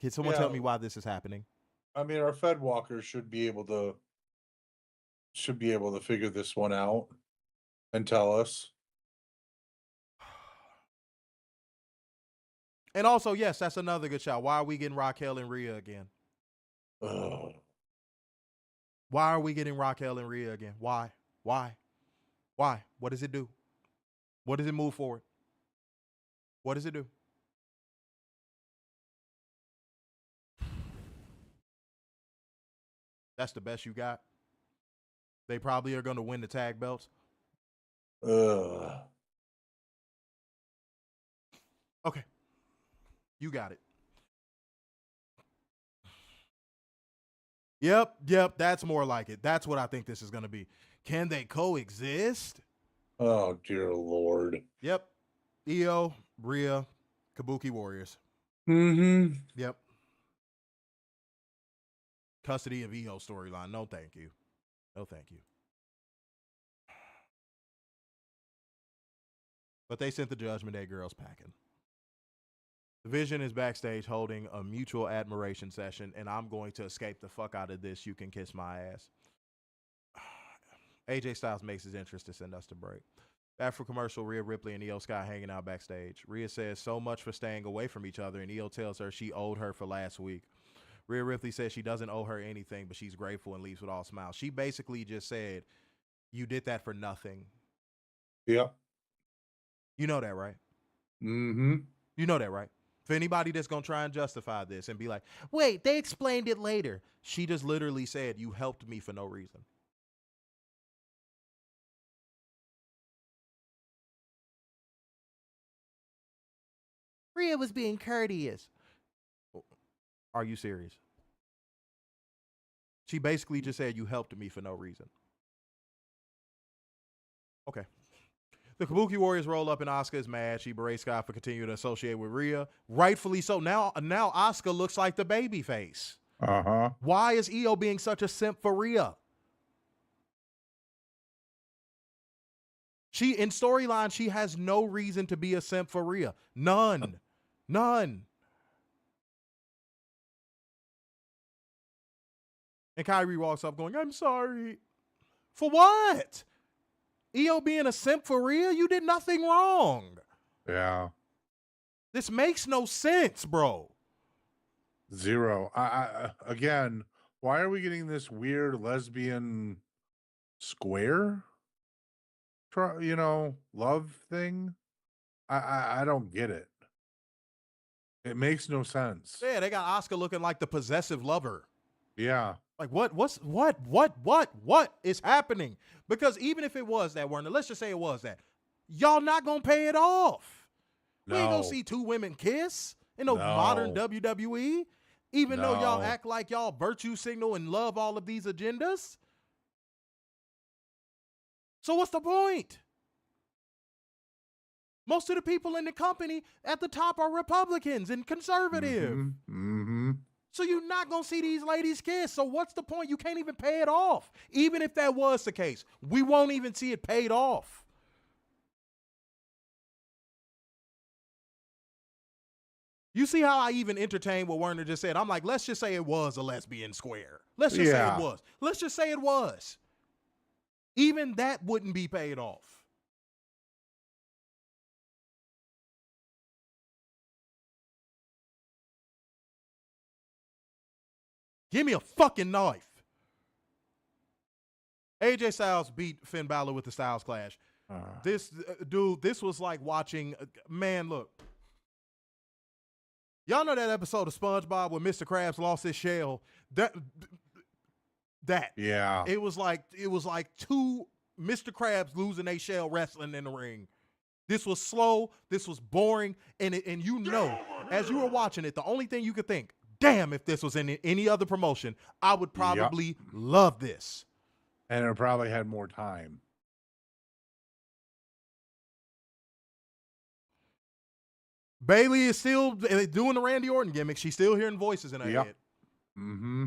Can someone tell me why this is happening? I mean, our Fed walkers should be able to figure this one out and tell us. And also, yes, that's another good shout. Why are we getting Raquel and Rhea again? Ugh. Why are we getting Raquel and Rhea again? Why? What does it do? What does it move forward? What does it do? That's the best you got? They probably are going to win the tag belts. Ugh. Okay. You got it. Yep. That's more like it. That's what I think this is going to be. Can they coexist? Oh, dear Lord. Yep. EO, Rhea, Kabuki Warriors. Mm-hmm. Yep. Custody of EO storyline. No, thank you. No, thank you. But they sent the Judgment Day girls packing. The Vision is backstage holding a mutual admiration session, and I'm going to escape the fuck out of this. You can kiss my ass. AJ Styles makes his interest to send us to break. After commercial, Rhea Ripley and EO Sky hanging out backstage. Rhea says so much for staying away from each other, and EO tells her she owed her for last week. Rhea Ripley says she doesn't owe her anything, but she's grateful and leaves with all smiles. She basically just said, you did that for nothing. Yep. You know that, right? Mm-hmm. You know that, right? For anybody that's going to try and justify this and be like, wait, they explained it later. She just literally said, you helped me for no reason. Rhea was being courteous. Are you serious? She basically just said, you helped me for no reason. Okay. The Kabuki Warriors roll up and Asuka is mad. She berates Sky for continuing to associate with Rhea. Rightfully so. Now Asuka looks like the baby face. Uh-huh. Why is EO being such a simp for Rhea? In storyline, she has no reason to be a simp for Rhea. None. And Kyrie walks up going, I'm sorry. For what? EO being a simp for Rhea? You did nothing wrong. Yeah. This makes no sense, bro. Zero. I again, why are we getting this weird lesbian square? Love thing? I don't get it. It makes no sense. Yeah, they got Asuka looking like the possessive lover. Yeah. Like what is happening? Because even if it was that, Werner, let's just say it was that, y'all not gonna pay it off. We ain't gonna see two women kiss in modern WWE, even though y'all act like y'all virtue signal and love all of these agendas. So what's the point? Most of the people in the company at the top are Republicans and conservative. Mm-hmm. So you're not going to see these ladies kiss. So what's the point? You can't even pay it off. Even if that was the case, we won't even see it paid off. You see how I even entertained what Werner just said? I'm like, let's just say it was a lesbian square. Let's just say it was. Let's just say it was. Even that wouldn't be paid off. Give me a fucking knife. AJ Styles beat Finn Balor with the Styles Clash. This dude, this was like watching. Man, look. Y'all know that episode of SpongeBob where Mr. Krabs lost his shell? That. Yeah. It was like two Mr. Krabs losing their shell wrestling in the ring. This was slow. This was boring. And you know, as you were watching it, the only thing you could think, damn, if this was in any other promotion, I would probably love this. And it probably had more time. Bayley is still doing the Randy Orton gimmick. She's still hearing voices in her head. Mm-hmm.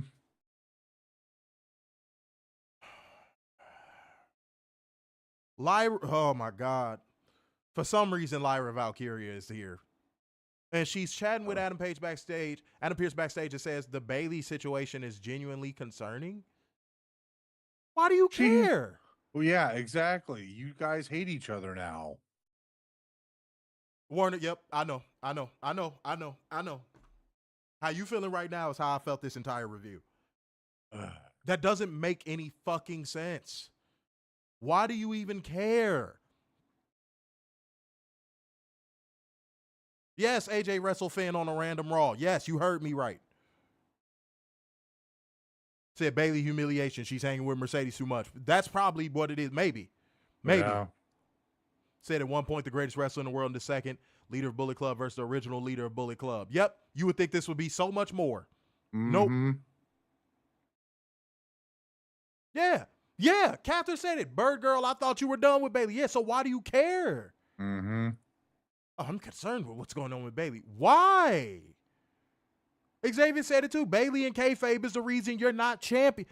Lyra, oh my God. For some reason, Lyra Valkyria is here. And she's chatting with Adam Page backstage. Adam Pearce backstage and says the Bayley situation is genuinely concerning. Why do you care? Well, yeah, exactly. You guys hate each other now. Warner, yep, I know. How you feeling right now is how I felt this entire review. That doesn't make any fucking sense. Why do you even care? Yes, AJ wrestled Finn on a random Raw. Yes, you heard me right. Said Bayley humiliation. She's hanging with Mercedes too much. That's probably what it is. Maybe. Yeah. Said at one point the greatest wrestler in the world, in the second leader of Bullet Club versus the original leader of Bullet Club. Yep, you would think this would be so much more. Nope. Yeah, Catherine said it. Bird Girl, I thought you were done with Bayley. Yeah, so why do you care? Oh, I'm concerned with what's going on with Bayley. Why? Xavier said it too. Bayley and kayfabe is the reason you're not champion.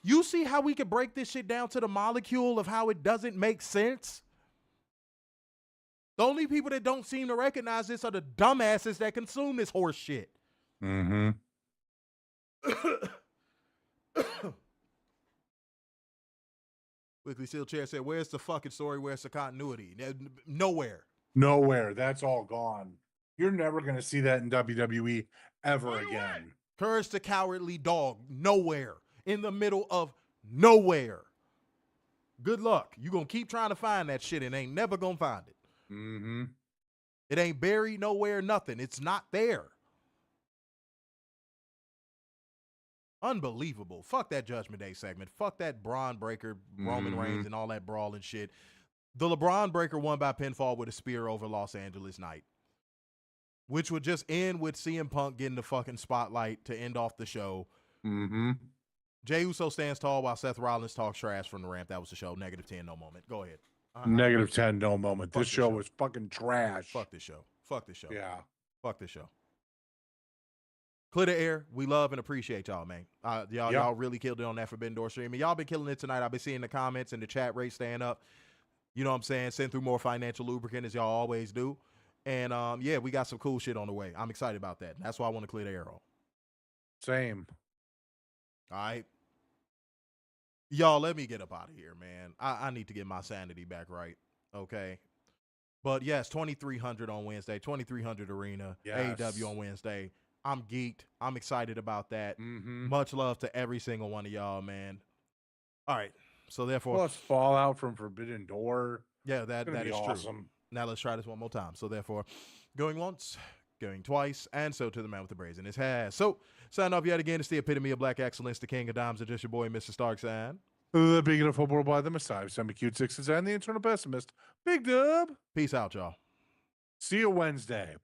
You see how we could break this shit down to the molecule of how it doesn't make sense? The only people that don't seem to recognize this are the dumbasses that consume this horse shit. Weekly Steel Chair said, where's the fucking story? Where's the continuity? Nowhere. That's all gone. You're never going to see that in WWE ever again. Courage the Cowardly Dog. Nowhere. In the middle of nowhere. Good luck. You're going to keep trying to find that shit and ain't never going to find it. It ain't buried nowhere, nothing. It's not there. Unbelievable. Fuck that Judgment Day segment. Fuck that Braun Breaker, Roman Reigns, and all that brawl and shit. The LeBron Breaker won by pinfall with a spear over Los Angeles night, which would just end with CM Punk getting the fucking spotlight to end off the show. Jey Uso stands tall while Seth Rollins talks trash from the ramp. That was the show. -10, no moment. Go ahead. -10, no moment. This show was fucking trash. Fuck this show. Fuck this show. Yeah. Fuck this show. Clear the air. We love and appreciate y'all, man. Y'all really killed it on that Forbidden Door stream. And y'all been killing it tonight. I've been seeing the comments and the chat rate staying up. You know what I'm saying? Send through more financial lubricant as y'all always do. And yeah, we got some cool shit on the way. I'm excited about that. That's why I want to clear the air on. Same. All right. Y'all, let me get up out of here, man. I need to get my sanity back right. Okay. But yes, 2300 on Wednesday, 2300 Arena, AEW on Wednesday. I'm geeked. I'm excited about that. Much love to every single one of y'all, man. All right. So therefore, plus Fallout from Forbidden Door. Yeah, that is awesome. True. Now let's try this one more time. So therefore, going once, going twice, and so to the man with the braids in his hair. So sign off yet again. It's the epitome of black excellence, the king of dimes, and just your boy, Mr. Starks, and the big of football by the Messiah, semi-cute sixes, and the internal pessimist, Big Dub. Peace out, y'all. See you Wednesday.